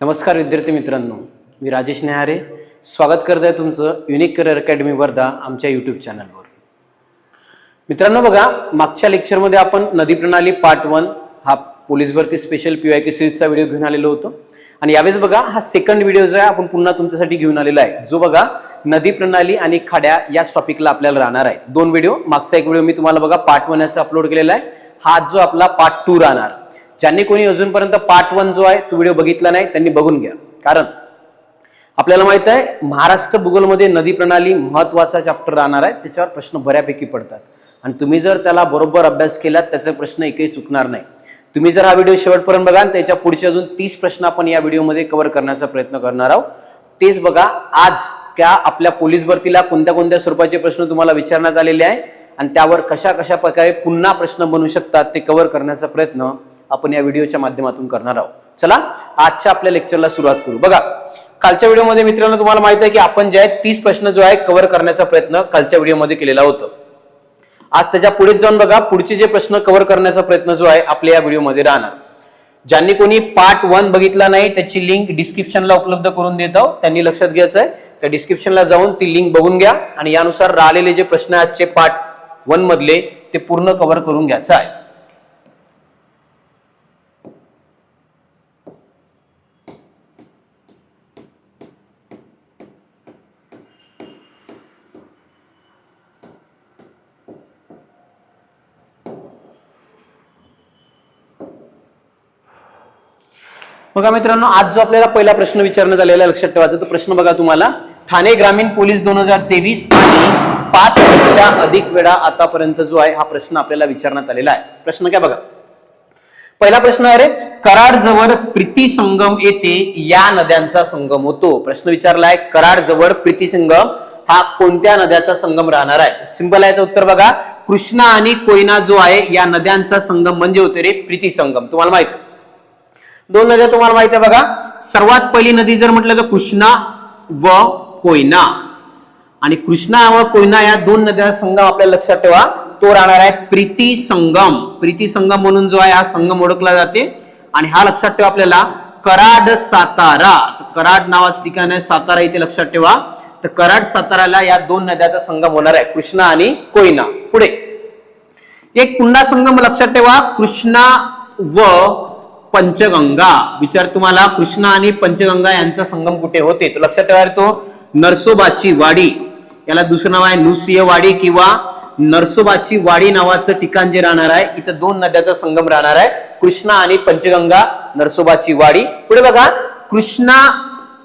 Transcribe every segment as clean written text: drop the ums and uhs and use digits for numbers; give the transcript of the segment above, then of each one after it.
नमस्कार विद्यार्थी मित्रांनो, मी राजेश नेहारे स्वागत करत आहे तुमचं युनिक करिअर अकॅडमी वर्धा आमच्या यूट्यूब चॅनलवर। मित्रांनो बघा, मागच्या लेक्चरमध्ये आपण नदी प्रणाली पार्ट 1 हा पोलीस भरती स्पेशल PYQ सिरीजचा व्हिडिओ घेऊन आलेलो होतो आणि यावेळेस बघा हा सेकंड व्हिडिओ जो आहे आपण पुन्हा तुमच्यासाठी घेऊन आलेला आहे, जो बघा नदी प्रणाली आणि खाड्या याच टॉपिकला आपल्याला राहणार आहे। दोन व्हिडिओ, मागचा एक व्हिडिओ मी तुम्हाला बघा पार्ट 1 याचा अपलोड केलेला आहे, हा जो आपला पार्ट 2 राहणार। ज्यांनी कोणी अजूनपर्यंत पार्ट 1 जो आहे तो व्हिडिओ बघितला नाही त्यांनी बघून घ्या, कारण आपल्याला माहित आहे महाराष्ट्र भूगोलमध्ये नदी प्रणाली महत्त्वाचा चॅप्टर राहणार आहे, त्याच्यावर प्रश्न बऱ्यापैकी पडतात आणि तुम्ही जर त्याला बरोबर अभ्यास केलात त्याचे प्रश्न एकही चुकणार नाही। तुम्ही जर हा व्हिडिओ शेवटपर्यंत बघा आणि त्याच्या पुढचे अजून 30 प्रश्न आपण या व्हिडिओमध्ये कव्हर करण्याचा प्रयत्न करणार आहोत। तेच बघा आज त्या आपल्या पोलीस भरतीला कोणत्या कोणत्या स्वरूपाचे प्रश्न तुम्हाला विचारण्यात आलेले आहे आणि त्यावर कशा कशा प्रकारे पुन्हा प्रश्न बनू शकतात ते कव्हर करण्याचा प्रयत्न आपण या व्हिडिओच्या माध्यमातून करणार आहोत। चला आजच्या आपल्या लेक्चरला सुरुवात करू। बघा कालच्या व्हिडिओमध्ये मित्रांनो तुम्हाला माहित आहे की आपण जे आहे 30 प्रश्न जो आहे कव्हर करण्याचा प्रयत्न कालच्या व्हिडिओमध्ये केलेला होता। आज त्याच्या पुढे जाऊन बघा पुढचे जे प्रश्न कव्हर करण्याचा प्रयत्न जो आहे आपल्या या व्हिडिओमध्ये राहणार। ज्यांनी कोणी पार्ट 1 बघितला नाही त्याची लिंक डिस्क्रिप्शनला उपलब्ध करून देत आहोत, त्यांनी लक्षात घ्यायचं आहे त्या डिस्क्रिप्शनला जाऊन ती लिंक बघून घ्या आणि यानुसार राहिलेले जे प्रश्न आजचे पार्ट 1 मधले ते पूर्ण कव्हर करून घ्यायचं आहे। बघा मित्रांनो, आज जो आपल्याला पहिला प्रश्न विचारण्यात आलेला लक्षात ठेवायचा तो प्रश्न बघा तुम्हाला, ठाणे ग्रामीण पोलीस 2023 आणि 5 पेक्षा अधिक वेळा आतापर्यंत जो आहे हा प्रश्न आपल्याला विचारण्यात आलेला आहे। प्रश्न काय बघा, पहिला प्रश्न आहे कराड जवळ प्रीती संगम येथे या नद्यांचा संगम होतो। प्रश्न विचारलाय कराड जवळ प्रीती संगम हा कोणत्या नद्याचा संगम राहणार आहे? सिंपल आहे, उत्तर बघा कृष्णा आणि कोयना जो आहे या नद्यांचा संगम म्हणजे होते रे प्रीती संगम। तुम्हाला माहिती दोन नद्या तुम्हाला माहिती आहे बघा, सर्वात पहिली नदी जर म्हटलं तर कृष्णा व कोयना, आणि कृष्णा व कोयना या दोन नद्यांचा संगम आपल्याला लक्षात ठेवा तो राहणार आहे प्रीती संगम। प्रीती संगम म्हणून जो आहे हा संगम ओळखला जाते आणि हा लक्षात ठेवा आपल्याला कराड सातारा, कराड नावाचं ठिकाण आहे सातारा इथे लक्षात ठेवा। तर कराड साताराला या दोन नद्याचा संगम होणार आहे कृष्णा आणि कोयना। पुढे एक पुन्हा संगम लक्षात ठेवा कृष्णा व पंचगंगा, विचार तुम्हाला कृष्णा आणि पंचगंगा यांचा संगम कुठे होते तो लक्षात ठेवा, तो नरसोबाची वाडी, याला दुसरं नाव आहे नुसियवाडी किंवा नरसोबाची वाडी नावाचं ठिकाण जे राहणार आहे, इथं दोन नद्याचा संगम राहणार आहे कृष्णा आणि पंचगंगा नरसोबाची वाडी। पुढे बघा कृष्णा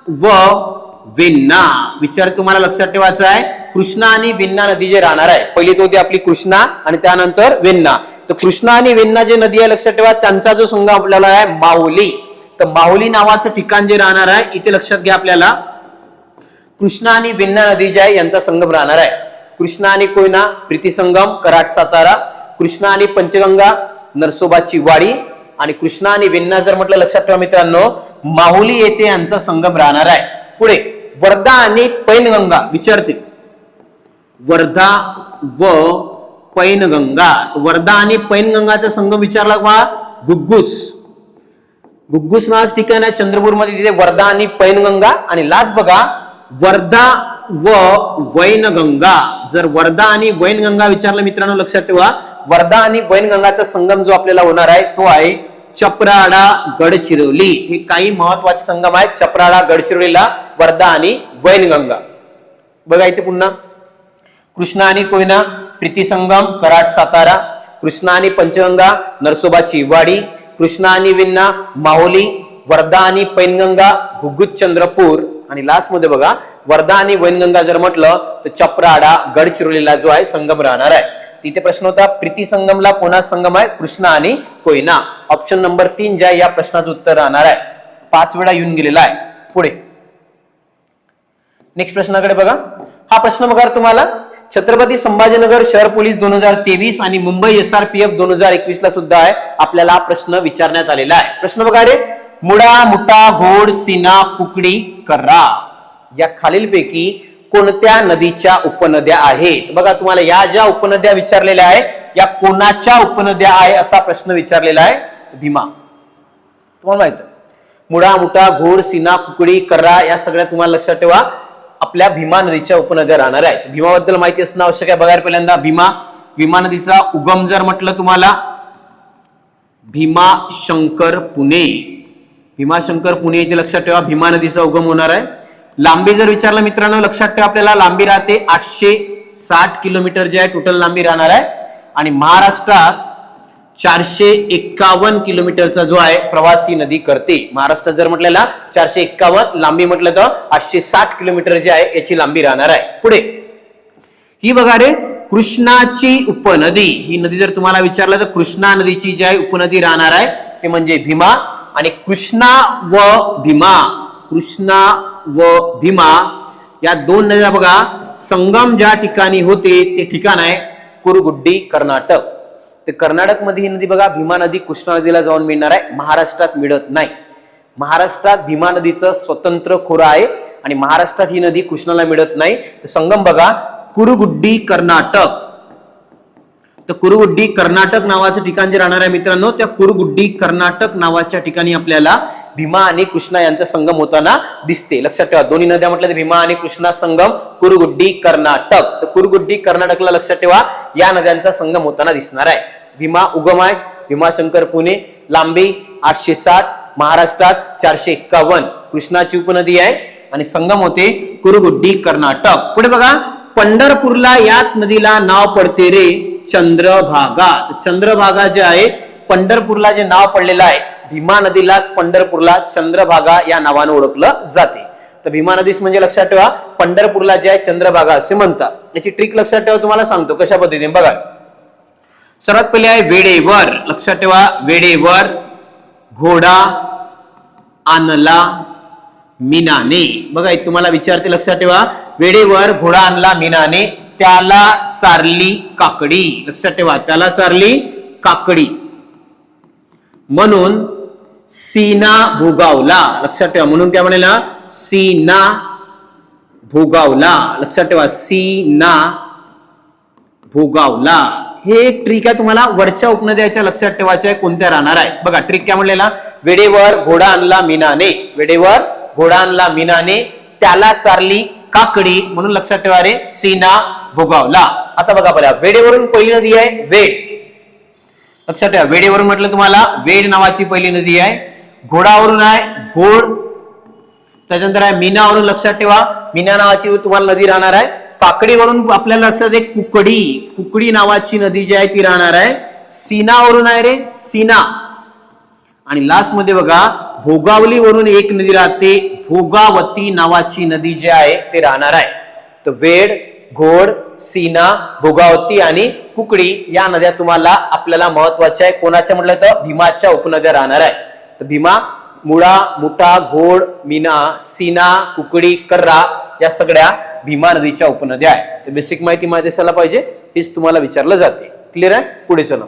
व वेण्णा, विचार तुम्हाला लक्षात ठेवायचा आहे कृष्णा आणि वेण्णा नदी जे राहणार आहे, पहिली तो होती आपली कृष्णा आणि त्यानंतर वेण्णा। तर कृष्णा आणि वेण्णा जे नदी आहे लक्षात ठेवा त्यांचा जो संगम आपल्याला आहे माहुली, तर माहुली नावाचं ठिकाण जे राहणार आहे इथे लक्षात घ्या आपल्याला कृष्णा आणि वेण्णा नदी जे आहे यांचा संगम राहणार आहे। कृष्णा आणि कोयना प्रीती संगम कराड सातारा, कृष्णा आणि पंचगंगा नरसोबाची वाडी, आणि कृष्णा आणि वेण्णा जर म्हटलं लक्षात ठेवा मित्रांनो माहुली येथे यांचा संगम राहणार आहे। पुढे वर्धा आणि पैनगंगा, विचारते वर्धा व पैनगंगा, वर्धा आणि पैनगंगाचा संगम विचारला का गुग्गुस, गुग्गुस नावाचं ठिकाण आहे चंद्रपूर मध्ये, तिथे वर्धा आणि पैनगंगा। आणि लास्ट बघा वर्धा व वैनगंगा, जर वर्धा आणि वैनगंगा विचारलं मित्रांनो लक्षात ठेवा वर्धा आणि वैनगंगाचा संगम जो आपल्याला होणार आहे तो आहे चपराडा गडचिरोली। हे काही महत्वाचे संगम आहेत चपराडा गडचिरोलीला वर्धा आणि वैनगंगा। बघा इथे पुन्हा कृष्णा आणि कोयना प्रीती संगम कराड सातारा, कृष्णा आणि पंचगंगा नरसोबाची वाडी, कृष्णा आणि वेण्णा माहुली, वर्धा आणि पैनगंगा घुग्गुत चंद्रपूर, आणि लास्ट मध्ये बघा वर्धा आणि वैनगंगा जर म्हटलं तर चपराडा गडचिरोलीला जो आहे संगम राहणार आहे। तिथे प्रश्न होता प्रीती संगमला कोणा संगम आहे कृष्णा आणि कोयना। ऑप्शन नंबर 3 ज्या या प्रश्नाचं उत्तर राहणार आहे, 5 वेळा येऊन गेलेला आहे। पुढे नेक्स्ट प्रश्नाकडे बघा, हा प्रश्न बघा तुम्हाला छत्रपती संभाजीनगर शहर पोलीस 2023 आणि मुंबई SRPF 2021 ला सुद्धा आहे आपल्याला हा प्रश्न विचारण्यात आलेला आहे। प्रश्न बघा रे मुडा मुठा घोड सीना कुकडी कर्रा या खालीलपैकी कोणत्या नदीच्या उपनद्या आहेत? बघा तुम्हाला या ज्या उपनद्या विचारलेल्या आहेत या कोणाच्या उपनद्या आहे असा प्रश्न विचारलेला आहे भीमा। तुम्हाला माहित मुळा, मुठा, घोड, सीना, कुकडी, कर्रा या सगळ्या तुम्हाला लक्षात ठेवा आपल्या भीमा नदीच्या उपनद्या राहणार आहेत. भीमाबद्दल माहिती असणं आवश्यक आहे. बघा पहिल्यांदा भीमा नदीचा उगम जर म्हटलं तुम्हाला भीमाशंकर पुणे इथे लक्षात ठेवा भीमा नदीचा उगम होणार आहे. लांबी जर विचारलं मित्रांनो लक्षात ठेवा आपल्याला लांबी राहते 860 किलोमीटर जे आहे टोटल लांबी राहणार आहे. आणि महाराष्ट्रात 451 किलोमीटरचा जो आहे प्रवासी नदी करते. महाराष्ट्रात जर म्हटलेला 451 लांबी म्हटलं तर 860 किलोमीटर जे आहे याची लांबी राहणार आहे. पुढे ही बघा रे कृष्णाची उपनदी. ही नदी जर तुम्हाला विचारलं तर कृष्णा नदीची जी आहे उपनदी राहणार आहे ते म्हणजे भीमा. आणि कृष्णा व भीमा या दोन नद्या बघा संगम ज्या ठिकाणी होते ते ठिकाण आहे कुरगुड्डी कर्नाटक. ते कर्नाटक मध्ये ही नदी बघा भीमा नदी कृष्णा नदीला जाऊन मिळणार आहे. महाराष्ट्रात मिळत नाही. महाराष्ट्रात भीमा नदीचं स्वतंत्र खोरं आहे आणि महाराष्ट्रात ही नदी कृष्णाला मिळत नाही. तर संगम बघा कुरगुड्डी कर्नाटक. तर कुरगुड्डी कर्नाटक नावाचं ठिकाण जे राहणार आहे मित्रांनो त्या कुरगुड्डी कर्नाटक नावाच्या ठिकाणी आपल्याला भीमा आणि कृष्णा यांचा संगम होताना दिसते. लक्षात ठेवा दोन्ही नद्या म्हटलं तर भीमा आणि कृष्णा संगम कुरगुड्डी कर्नाटक. तर कुरगुड्डी कर्नाटकला लक्षात ठेवा या नद्यांचा संगम होताना दिसणार आहे. भीमा उगम आहे भीमाशंकर पुणे लांबी 860 महाराष्ट्रात 451 कृष्णाची उपनदी आहे आणि संगम होते कुरगुड्डी कर्नाटक. पुढे बघा पंढरपूरला याच नदीला नाव पडते रे चंद्रभागा. चंद्रभागा जे आहे पंढरपूरला जे नाव पडलेलं आहे भीमा नदीलाच पंढरपूरला चंद्रभागा या नावाने ओळखलं जाते. तर भीमा नदीस म्हणजे लक्षात ठेवा पंढरपूरला जे आहे चंद्रभागा असे म्हणतात. याची ट्रिक लक्षात ठेवा तुम्हाला सांगतो कशा पद्धतीने बघा. सर्वात पहिले आहे वेडेवर. लक्षात ठेवा वेडेवर घोडा आणला मीनाने. बघा तुम्हाला विचारते लक्षात ठेवा वेडेवर घोडा आणला मीनाने त्याला चारली काकडी. लक्षात ठेवा त्याला चारली काकडी म्हणून सीना भोगावला. लक्षात ठेवा म्हणून काय म्हणाला सीना भोगावला. लक्षात ठेवा सीना भोगावला. हे एक ट्रिक आहे तुम्हाला वरच्या उपनद्याच्या लक्षात ठेवायच्या कोणत्या राहणार आहे. बघा ट्रिक काय म्हणलेला वेडेवर घोडा आणला मीनाने. वेडेवर घोडा आणला मीनाने त्याला चारली काकडी म्हणून लक्षात ठेवा रे सीना भोगावला. आता बघा बघा वेडेवरून पहिली नदी आहे वेड. लक्षात ठेवा वेडेवरून म्हटलं तुम्हाला वेड नावाची पहिली नदी आहे. घोडावरून आहे घोड. त्याच्यानंतर आहे मीनावरून लक्षात ठेवा मीना नावाची तुम्हाला नदी राहणार आहे. काकडीवरून आपल्याला लक्षात आहे कुकडी नावाची नदी जी आहे ती राहणार आहे. सीनावरून आहे रे सीना. आणि लास्ट मध्ये बघा भोगावलीवरून एक नदी राहते भोगावती नावाची नदी जी आहे ते राहणार आहे. तर वेड घोड सीना भोगावती आणि कुकडी या नद्या तुम्हाला आपल्याला महत्वाच्या आहे. कोणाच्या म्हटलं तर भीमाच्या उपनद्या राहणार आहे. तर भीमा मुळा मुठा घोड मीना सीना कुकडी कर्रा या सगळ्या भीमा नदीच्या उपनद्या आहेत. तर बेसिक माहिती असायला पाहिजे हेच तुम्हाला विचारलं जाते. क्लिअर आहे. पुढे चला.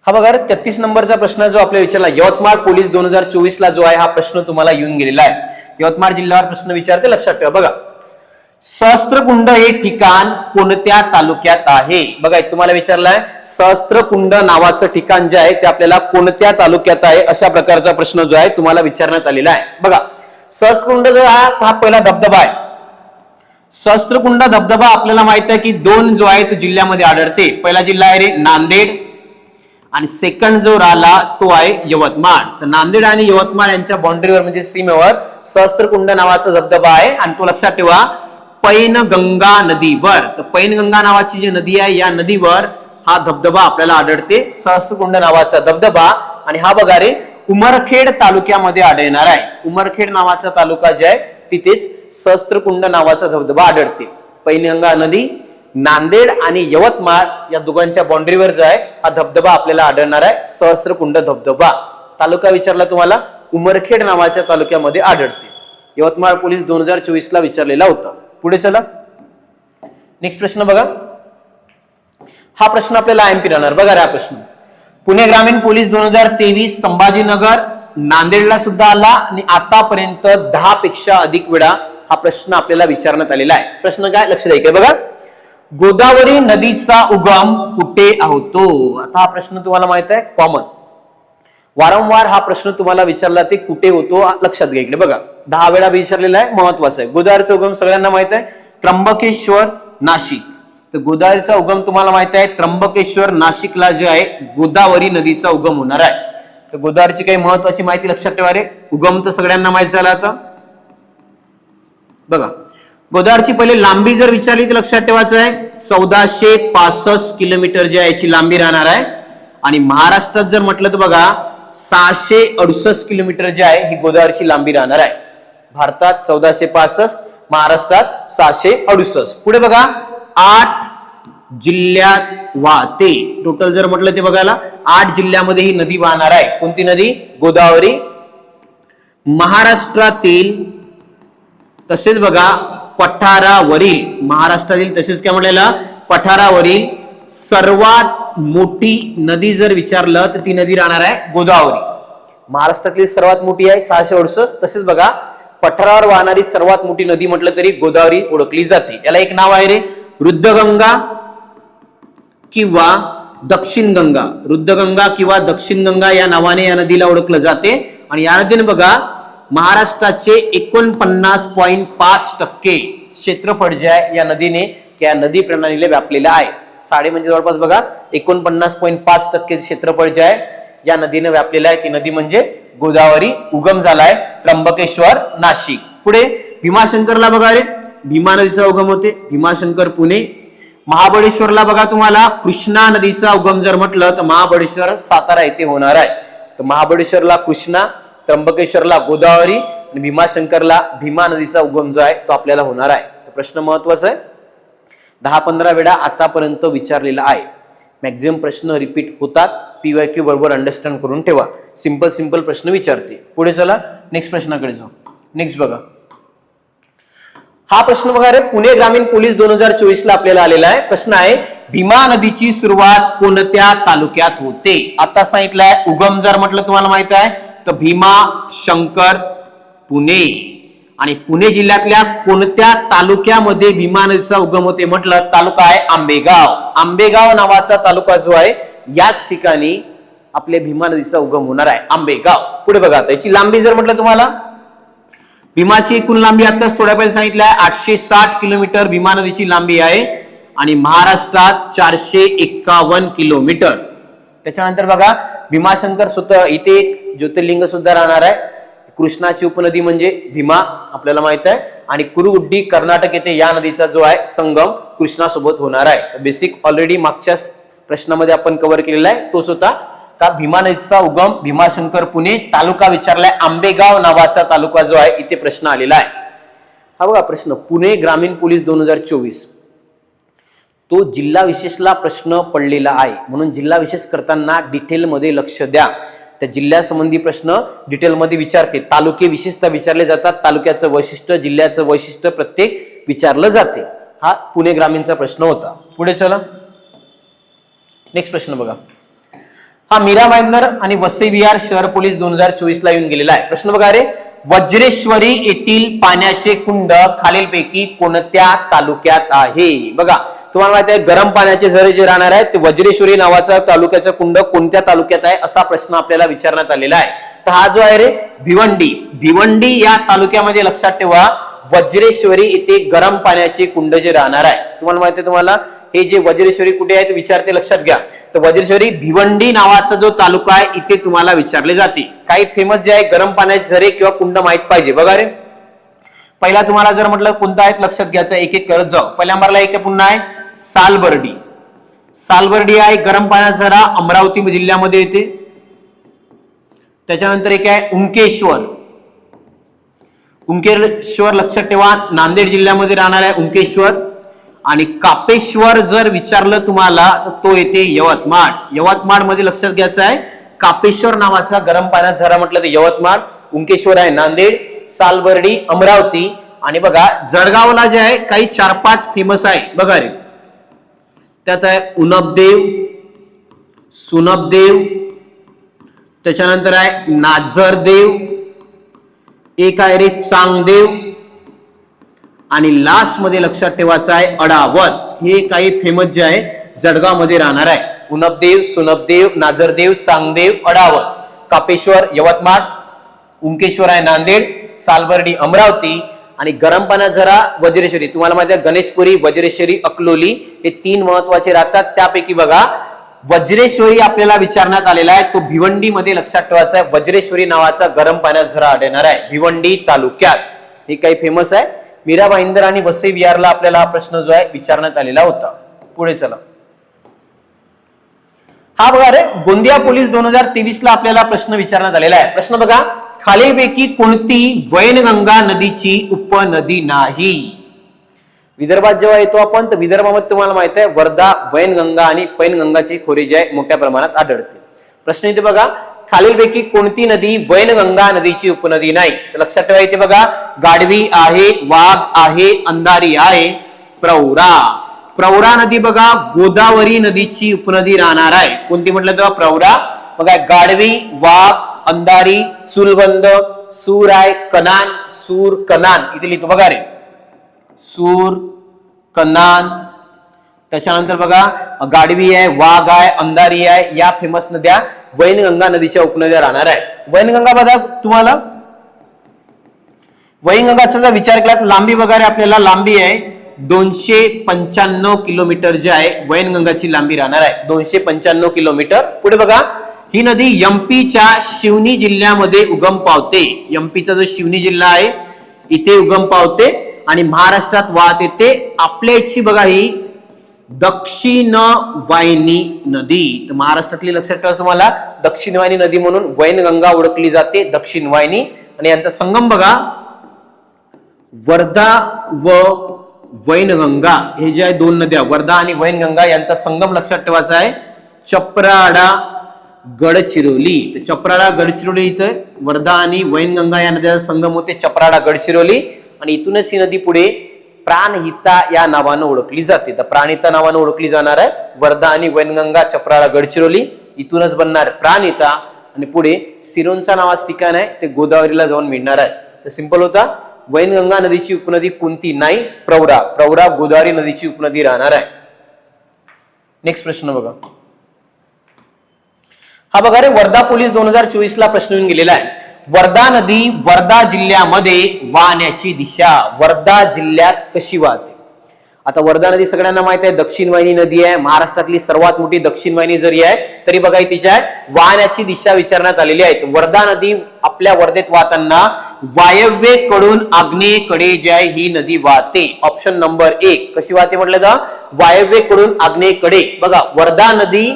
हा बघा 33 नंबरचा प्रश्न जो आपल्याला विचारला यवतमाळ पोलीस 2024 ला जो आहे हा प्रश्न तुम्हाला येऊन गेलेला आहे. यवतमाळ जिल्ह्यावर प्रश्न विचारते लक्षात ठेवा. बघा सहस्त्रकुंड हे ठिकाण कोणत्या तालुक्यात आहे. बघा तुम्हाला विचारलाय सहस्त्रकुंड नावाचं ठिकाण जे आहे ते आपल्याला कोणत्या तालुक्यात आहे अशा प्रकारचा प्रश्न जो आहे तुम्हाला विचारण्यात आलेला आहे. बघा सहस्त्रकुंड जो हा पहिला धबधबा आहे. सहस्त्रकुंड धबधबा आपल्याला माहित आहे की 2 जो आहे तो जिल्ह्यामध्ये आढळते. पहिला जिल्हा आहे रे नांदेड आणि सेकंड जो राहिला तो आहे यवतमाळ. तर नांदेड आणि यवतमाळ यांच्या बाउंड्रीवर म्हणजे सीमेवर सहस्त्रकुंड नावाचा धबधबा आहे आणि तो लक्षात ठेवा पैनगंगा नदीवर. तर पैनगंगा नावाची जी नदी आहे या नदीवर हा धबधबा आपल्याला आढळते सहस्त्रकुंड नावाचा धबधबा. आणि हा बघा रे उमरखेड तालुक्यामध्ये आढळणार आहे. उमरखेड नावाचा तालुका जे आहे तिथेच सहस्त्रकुंड नावाचा धबधबा आढळते. पैनगंगा नदी नांदेड आणि यवतमाळ या दोघांच्या बाउंड्रीवर जो आहे हा धबधबा आपल्याला आढळणार आहे सहस्त्रकुंड धबधबा. तालुका विचारला तुम्हाला उमरखेड नावाच्या तालुक्यामध्ये आढळते. यवतमाळ पोलीस 2024 ला विचारलेला होता. पुढे चला नेक्स्ट प्रश्न बघा. हा प्रश्न आपल्याला एमपी राहणार. बघा हा प्रश्न पुणे ग्रामीण पोलीस 2023 संभाजीनगर नांदेडला सुद्धा आला आणि आतापर्यंत 10 पेक्षा अधिक वेळा हा प्रश्न आपल्याला विचारण्यात आलेला आहे. प्रश्न काय लक्ष द्यायचं बघा गोदावरी नदीचा उगम कुठे होतो. आता हा प्रश्न तुम्हाला माहित आहे कॉमन. वारंवार हा प्रश्न तुम्हाला विचारला ते कुठे होतो लक्षात घ्या. इकडे बघा 10 वेळा विचारलेला आहे, महत्वाचा आहे. गोदावरीचा उगम सगळ्यांना माहित आहे, त्र्यंबकेश्वर नाशिक. तर गोदावरीचा उगम तुम्हाला माहित आहे, त्र्यंबकेश्वर नाशिकला जे आहे गोदावरी नदीचा उगम होणार आहे. तर गोदावरीची काही महत्वाची माहिती लक्षात ठेवा रे. उगम तर सगळ्यांना माहित झाला. आता बघा गोदावरीची पहिले लांबी जर विचारली तर लक्षात ठेवायचं आहे 1465 किलोमीटर जी आहे याची लांबी राहणार आहे. आणि महाराष्ट्रात जर म्हटलं तर बघा 668 किलोमीटर जे आहे ही गोदावरीची लांबी राहणार आहे. भारतात 1465, महाराष्ट्रात 668. पुढे बघा 8 जिल्ह्यात वाहते. टोटल जर म्हटलं ते बघायला 8 जिल्ह्यामध्ये ही नदी वाहणार आहे. कोणती नदी? गोदावरी. महाराष्ट्रातील तसेच बघा पठारावरील, महाराष्ट्रातील तसेच काय म्हटलेलं पठारावरील सर्वात मोठी नदी जर विचारलं तर ती नदी राहणार आहे गोदावरी. महाराष्ट्रातली सर्वात मोठी आहे 668. तसेच बघा पठारावर वाहणारी सर्वात मोठी नदी म्हटलं तरी गोदावरी ओळखली जाते. याला एक नाव आहे रे, रुद्रगंगा किंवा दक्षिण गंगा. रुद्रगंगा किंवा दक्षिण गंगा या नावाने या नदीला ओळखलं जाते. आणि या नदीने बघा महाराष्ट्राचे 49.5% क्षेत्रफळ जे आहे या नदीने या नदी प्रणालीला व्यापलेलं आहे. साडे म्हणजे जवळपास बघा 49.5% क्षेत्रफळ जे आहे या नदीने व्यापलेलं आहे. ती नदी म्हणजे गोदावरी. उगम झालाय त्र्यंबकेश्वर नाशिक. पुढे भीमाशंकरला बघा रे, भीमा नदीचा उगम होते. भीमाशंकर पुणे. महाबळेश्वरला बघा तुम्हाला कृष्णा नदीचा उगम जर म्हटलं तर महाबळेश्वर सातारा येथे होणार आहे. तर महाबळेश्वरला कृष्णा, त्र्यंबकेश्वरला गोदावरी आणि भीमाशंकरला भीमा नदीचा उगम जो आहे तो आपल्याला होणार आहे. तर प्रश्न महत्वाचा आहे, 10-15 वेळा आतापर्यंत विचारलेला आहे. मॅक्झिमम प्रश्न रिपीट होतात. PYQ बरोबर अंडरस्टँड करून ठेवा. सिंपल प्रश्न विचारते. पुढे चला नेक्स्ट प्रश्नाकडे जाऊ. नेक्स्ट बघा हा प्रश्न बघा रे, पुणे ग्रामीण पोलीस 2024 ला आपल्याला आलेला आहे. प्रश्न आहे भीमा नदीची सुरुवात कोणत्या तालुक्यात होते? आता सांगितलंय उगम जर म्हटलं तुम्हाला माहित आहे तर भीमा शंकर पुणे. आणि पुणे जिल्ह्यातल्या कोणत्या तालुक्यामध्ये भीमा नदीचा उगम होते म्हटलं? तालुका आहे आंबेगाव. आंबेगाव नावाचा तालुका जो आहे याच ठिकाणी आपल्या भीमा नदीचा उगम होणार आहे, आंबेगाव. पुढे बघा आता याची लांबी जर म्हटलं तुम्हाला, भीमाची एकूण लांबी आताच थोड्या पहिले सांगितलं आहे 860 किलोमीटर भीमा नदीची लांबी आहे. आणि महाराष्ट्रात 451 किलोमीटर. त्याच्यानंतर बघा भीमाशंकर स्वतः इथे एक ज्योतिर्लिंग सुद्धा राहणार आहे. कृष्णाची उपनदी म्हणजे भीमा आपल्याला माहित आहे. आणि कुरुगुड्डी कर्नाटक येथे या नदीचा जो आहे संगम कृष्णासोबत होणार आहे. बेसिक ऑलरेडी मागच्या प्रश्नामध्ये आपण कव्हर केलेला आहे, तोच होता का भीमा नदीचा उगम भीमाशंकर पुणे. तालुका विचारलाय आंबेगाव नावाचा तालुका जो आहे इथे प्रश्न आलेला आहे. हा बघा प्रश्न पुणे ग्रामीण पोलीस 2024 तो जिल्हा विशेषला प्रश्न पडलेला आहे. म्हणून जिल्हा विशेष करताना डिटेलमध्ये लक्ष द्या. त्या जिल्ह्यासंबंधी प्रश्न डिटेलमध्ये विचारते. तालुके विशेषतः विचारले जातात. तालुक्याचं वैशिष्ट्य, जिल्ह्याचं वैशिष्ट्य प्रत्येक विचारलं जाते. हा पुणे ग्रामीणचा प्रश्न होता. पुढे चला नेक्स्ट प्रश्न बघा. हा मीरा भाईंदर आणि वसई विहार शहर पोलीस 2024 ला येऊन गेलेला आहे. प्रश्न बघा रे, वज्रेश्वरी येथील पाण्याचे कुंड खालीलपैकी कोणत्या तालुक्यात आहे? बघा तुम्हाला माहिती आहे गरम पाण्याचे झरे जे राहणार आहेत ते वज्रेश्वरी नावाचा तालुक्याचा कुंड कोणत्या तालुक्यात आहे असा प्रश्न आपल्याला विचारण्यात आलेला आहे. तर हा जो आहे रे भिवंडी, भिवंडी या तालुक्यामध्ये लक्षात ठेवा वज्रेश्वरी येथे गरम पाण्याचे कुंड जे राहणार आहे. तुम्हाला माहिती आहे तुम्हाला हे जे वज्रेश्वरी कुठे आहे ते विचारते, लक्षात घ्या. तर वज्रेश्वरी भिवंडी नावाचा जो तालुका आहे इथे तुम्हाला विचारले जाते. काही फेमस जे आहे गरम पाण्याचे झरे किंवा कुंड माहित पाहिजे. बघा रे पहिला तुम्हाला जर म्हटलं कोणता आहे लक्षात घ्यायचं, एक एक करत जाऊ. पहिल्या नंबरला एक पुन्हा आहे सालबर्डी. सालबर्डी आहे गरम पाण्याचा झरा, अमरावती जिल्ह्यामध्ये येते. त्याच्यानंतर एक आहे उंकेश्वर. उंकेश्वर लक्षात ठेवा नांदेड जिल्ह्यामध्ये राहणार आहे उंकेश्वर. आणि कापेश्वर जर विचारलं तुम्हाला तर तो येते यवतमाळ. यवतमाळ मध्ये लक्षात घ्यायचं आहे कापेश्वर नावाचा गरम पाण्याचा झरा म्हटलं तर यवतमाळ. उंकेश्वर आहे नांदेड, सालबर्डी अमरावती. आणि बघा जळगावला जे आहे काही 4-5 फेमस आहे. बघा रे त्यात आहे उनबदेव, सुनबदेव, त्याच्यानंतर आहे नाझरदेव, एक आहे रे चांगदेव. आणि लास्ट मध्ये लक्षात ठेवायचं आहे अडावत. हे काही फेमस जे आहे जळगाव मध्ये राहणार आहे. उनबदेव, सुनबदेव, नाझरदेव, चांगदेव, अडावत. कापेश्वर यवतमाळ, उंकेश्वर आहे नांदेड, सालबर्डी अमरावती आणि गरम पाण्यात जरा वज्रेश्वरी. तुम्हाला माहिती आहे गणेशपुरी, वज्रेश्वरी, अकलोली हे 3 महत्वाचे राहतात. त्यापैकी बघा वज्रेश्वरी आपल्याला विचारण्यात आलेला आहे, तो भिवंडीमध्ये लक्षात ठेवायचा आहे. वज्रेश्वरी नावाचा गरम पाण्यात झरा आढळणार आहे भिवंडी तालुक्यात. हे काही फेमस आहे. मीरा भाईंदर आणि वसई विहारला आपल्याला हा प्रश्न जो आहे विचारण्यात आलेला होता. पुढे चला. हा बघा रे गोंदिया पोलीस 2023 ला आपल्याला प्रश्न विचारण्यात आलेला आहे. प्रश्न बघा, खालीलपैकी कोणती वैनगंगा नदीची उपनदी नाही? विदर्भात जेव्हा येतो आपण तर विदर्भामध्ये तुम्हाला माहित आहे वर्धा, वैनगंगा आणि पैनगंगाची खोरे जी आहे मोठ्या प्रमाणात आढळते. प्रश्न इथे बघा, खालीलपैकी कोणती नदी वैनगंगा नदीची उपनदी नाही? तर लक्षात ठेवा इथे बघा गाढवी आहे, वाघ आहे, अंधारी आहे, प्रवरा. प्रवरा नदी बघा गोदावरी नदीची उपनदी राहणार आहे. कोणती म्हटलं तर प्रवरा. बघा गाढवी, वाघ, अंधारी, चुलबंद, सूर आहे, कनान, सूर कनान इथे लिहितो बघा रे सूर कनान. त्याच्यानंतर बघा गाढवी आहे, वाघ आहे, अंधारी आहे, या फेमस नद्या वैनगंगा नदीच्या उपनद्या राहणार आहे. वैनगंगा बघा तुम्हाला वैनगंगाचा जर विचार केला तर लांबी बघा रे आपल्याला लांबी आहे 295 किलोमीटर जे आहे वैनगंगाची लांबी राहणार आहे 295 किलोमीटर. पुढे बघा ही नदी एमपीच्या शिवनी जिल्ह्यामध्ये उगम पावते. एमपीचा जो शिवनी जिल्हा आहे इथे उगम पावते आणि महाराष्ट्रात वाहत येते. आपल्या इच्छी बघा ही दक्षिण वाहिनी नदी. तर महाराष्ट्रातली लक्षात ठेवा तुम्हाला दक्षिण वाहिनी नदी म्हणून वैनगंगा ओळखली जाते. दक्षिण वाहिनी आणि यांचा संगम बघा वर्धा व वैनगंगा हे जे आहे 2 नद्या वर्धा आणि वैनगंगा यांचा संगम लक्षात ठेवायचा आहे चपराडा गडचिरोली. तर चपराडा गडचिरोली इथे वर्धा आणि वैनगंगा या नद्याचा संगम होते चपराडा गडचिरोली आणि इथूनच ही नदी पुढे प्राणहिता या नावानं ओळखली जाते. तर प्राणहिता नावानं ओळखली जाणार आहे वर्धा आणि वैनगंगा, चपराडा गडचिरोली. इथूनच बनणार प्राणहिता आणि पुढे सिरोंचा नावाचं ठिकाण आहे ते गोदावरीला जाऊन मिळणार आहे. तर सिंपल होता वैनगंगा नदीची उपनदी कोणती नाही? प्रवरा. प्रवरा गोदावरी नदीची उपनदी राहणार आहे. नेक्स्ट प्रश्न बघा. हा बघा रे वर्धा पोलीस 2024 ला प्रश्न येऊन गेलेला आहे. वर्धा नदी वर्धा जिल्ह्यामध्ये वाहण्याची दिशा वर्धा जिल्ह्यात कशी वाहते? आता वर्धा नदी सगळ्यांना माहिती आहे दक्षिण वाहिनी नदी आहे. महाराष्ट्रातली सर्वात मोठी दक्षिण वाहिनी जरी आहे तरी बघा तिच्या वाहण्याची दिशा विचारण्यात आलेली आहे. वर्धा नदी आपल्या वर्धेत वाहताना वायव्येकडून आग्नेयेकडे जी आहे ही नदी वाहते. ऑप्शन नंबर 1 कशी वाहते म्हटलं तर वायव्येकडून आग्नेयेकडे. बघा वर्धा नदी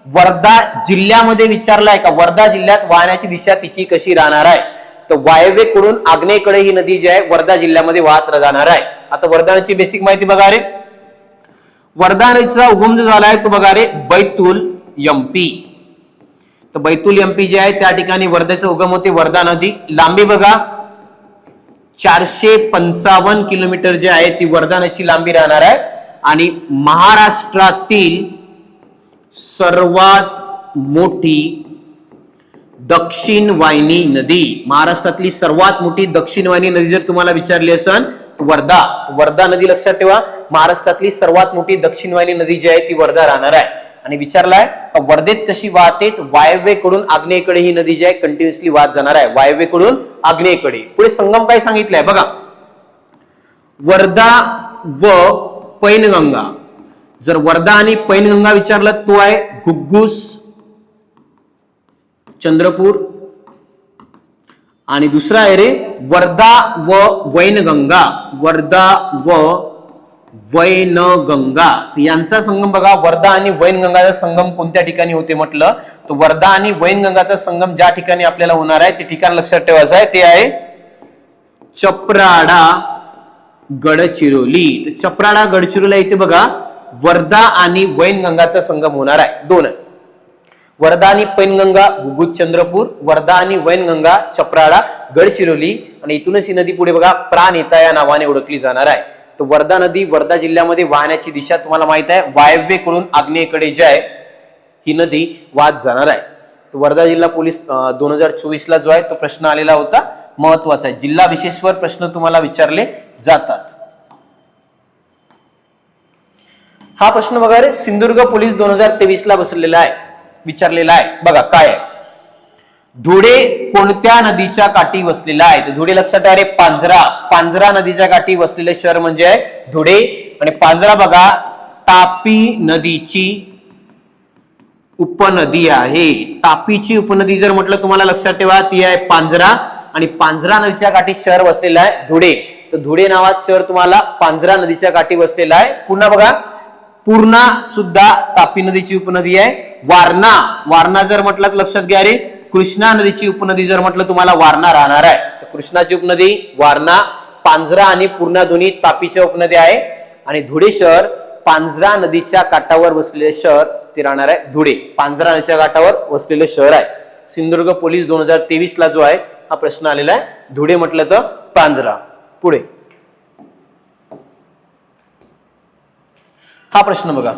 वर्धा जिल्ह्यामध्ये विचारलाय का वर्धा जिल्ह्यात वाहण्याची दिशा तिची कशी राहणार आहे? तर वायव्येकडून आग्नेयेकडे ही नदी जी आहे वर्धा जिल्ह्यामध्ये वाहत जाणार आहे. आता वर्धा नदीची बेसिक माहिती बघा रे. वर्धा नदीचा उगम जो झाला आहे तो बघा रे बैतूल एमपी. तर बैतूल एमपी जे आहे त्या ठिकाणी वर्धेचा उगम होते वर्धा नदी. लांबी बघा 455 किलोमीटर जे आहे ती वर्धा नदीची लांबी राहणार आहे आणि महाराष्ट्रातील सर्वात मोठी दक्षिण वाहिनी नदी महाराष्ट्रातली सर्वात मोठी दक्षिण वाहिनी नदी जर तुम्हाला विचारली असेल तर वर्धा नदी लक्षात ठेवा. महाराष्ट्रातली सर्वात मोठी दक्षिण वाहिनी नदी जी आहे ती वर्धा राहणार आहे. आणि विचारलाय वर्धेत कशी वाहते? वायव्येकडून आग्नेयेकडे ही नदी जी आहे कंटिन्युअसली वाहत जाणार आहे वायव्येकडून आग्नेयेकडे. पुढे संगम काय सांगितलंय बघा वर्धा व पैनगंगा. जर वर्धा आणि पैनगंगा विचारलं तो आहे घुग्गुस चंद्रपूर आणि दुसरा आहे रे वर्धा व वैनगंगा. वर्धा व वैनगंगा यांचा संगम बघा वर्धा आणि वैनगंगाचा संगम कोणत्या ठिकाणी होते म्हटलं तर वर्धा आणि वैनगंगाचा संगम ज्या ठिकाणी आपल्याला होणार आहे ते ठिकाण लक्षात ठेवायचं आहे ते आहे चपराडा गडचिरोली. तर चपराडा गडचिरोली इथे बघा वर्धा आणि वैनगंगाचा संगम होणार आहे. 2 वर्धा आणि पैनगंगा घुग्गुस चंद्रपूर, वर्धा आणि वैनगंगा चपराडा गडचिरोली आणि इथूनच ही नदी पुढे बघा प्राणहिता या नावाने ओळखली जाणार आहे. तर वर्धा नदी वर्धा जिल्ह्यामध्ये वाहण्याची दिशा तुम्हाला माहित आहे वायव्येकडून आग्नेयेकडे जी आहे ही नदी वाहत जाणार आहे. तर वर्धा जिल्हा पोलीस 2024 ला जो आहे तो प्रश्न आलेला होता महत्वाचा आहे. जिल्हा विशेषवर प्रश्न तुम्हाला विचारले जातात. हा प्रश्न बघा रे सिंधुदुर्ग पोलीस 2023 ला बसलेला आहे विचारलेला आहे. बघा काय आहे धुळे कोणत्या नदीच्या काठी वसलेला आहे? तर धुळे लक्षात आहे रे, पांझरा नदीच्या काठी वसलेले शहर म्हणजे आहे धुळे. आणि पांझरा बघा तापी नदीची उपनदी आहे. तापीची उपनदी जर म्हटलं तुम्हाला लक्षात ठेवा ती आहे पांझरा. आणि पांझरा नदीच्या काठी शहर वसलेलं आहे धुळे. तर धुळे नावाचं शहर तुम्हाला पांझरा नदीच्या काठी वसलेलं आहे. पुन्हा बघा पूर्णा सुद्धा तापी नदीची उपनदी आहे. वारणा जर म्हटलं तर लक्षात घ्या रे, कृष्णा नदीची उपनदी जर म्हटलं तुम्हाला वारणा राहणार आहे. तर कृष्णाची उपनदी वारणा, पांझरा आणि पूर्णा दोन्ही तापीच्या उपनद्या आहे. आणि धुळे शहर पांझरा नदीच्या काठावर वसलेले शहर ते राहणार आहे धुळे. पांझरा नदीच्या काठावर वसलेले शहर आहे. सिंधुदुर्ग पोलीस 2023 ला जो आहे हा प्रश्न आलेला आहे. धुळे म्हटलं तर पांझरा. पुढे हा प्रश्न बघा,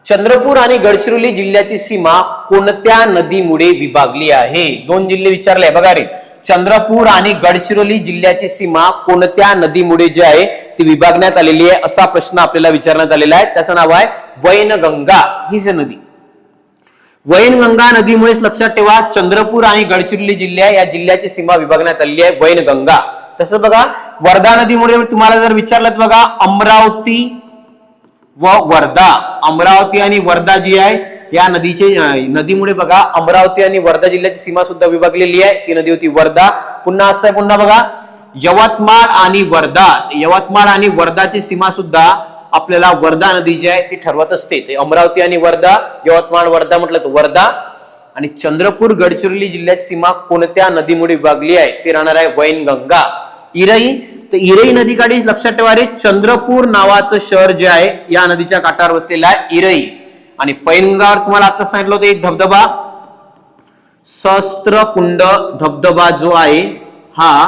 चंद्रपूर आणि गडचिरोली जिल्ह्याची सीमा कोणत्या नदीमुळे विभागली आहे? दोन जिल्हे विचारले बघा रे, चंद्रपूर आणि गडचिरोली जिल्ह्याची सीमा कोणत्या नदीमुळे जे आहे ती विभागण्यात आलेली आहे असा प्रश्न आपल्याला विचारण्यात आलेला आहे. त्याचं नाव आहे वैनगंगा. हीच नदी वैनगंगा नदीमुळेच लक्षात ठेवा चंद्रपूर आणि गडचिरोली जिल्हा या जिल्ह्याची सीमा विभागण्यात आलेली आहे वैनगंगा. तसं बघा वर्धा नदीमुळे तुम्हाला जर विचारलं तर बघा अमरावती व वर्धा, अमरावती आणि वर्धा जी आहे या नदीमुळे बघा अमरावती आणि वर्धा जिल्ह्याची सीमा सुद्धा विभागलेली आहे. ती नदी होती वर्धा. पुन्हा असं पुन्हा बघा यवतमाळ आणि वर्धाची सीमा सुद्धा आपल्याला वर्धा नदी जी आहे ती ठरवत असते. ते अमरावती आणि वर्धा, यवतमाळ वर्धा म्हटलं तर वर्धा. आणि चंद्रपूर गडचिरोली जिल्ह्याची सीमा कोणत्या नदीमुळे विभागली आहे ते राहणार आहे वैनगंगा. इरई, तर इरई नदीकाठी लक्षात ठेवा रे, चंद्रपूर नावाचं शहर जे आहे या नदीच्या काठावर वसलेलं आहे इरई. आणि पैनगंगावर तुम्हाला आता सांगितलं होतं एक धबधबा सहस्त्रकुंड धबधबा जो आहे हा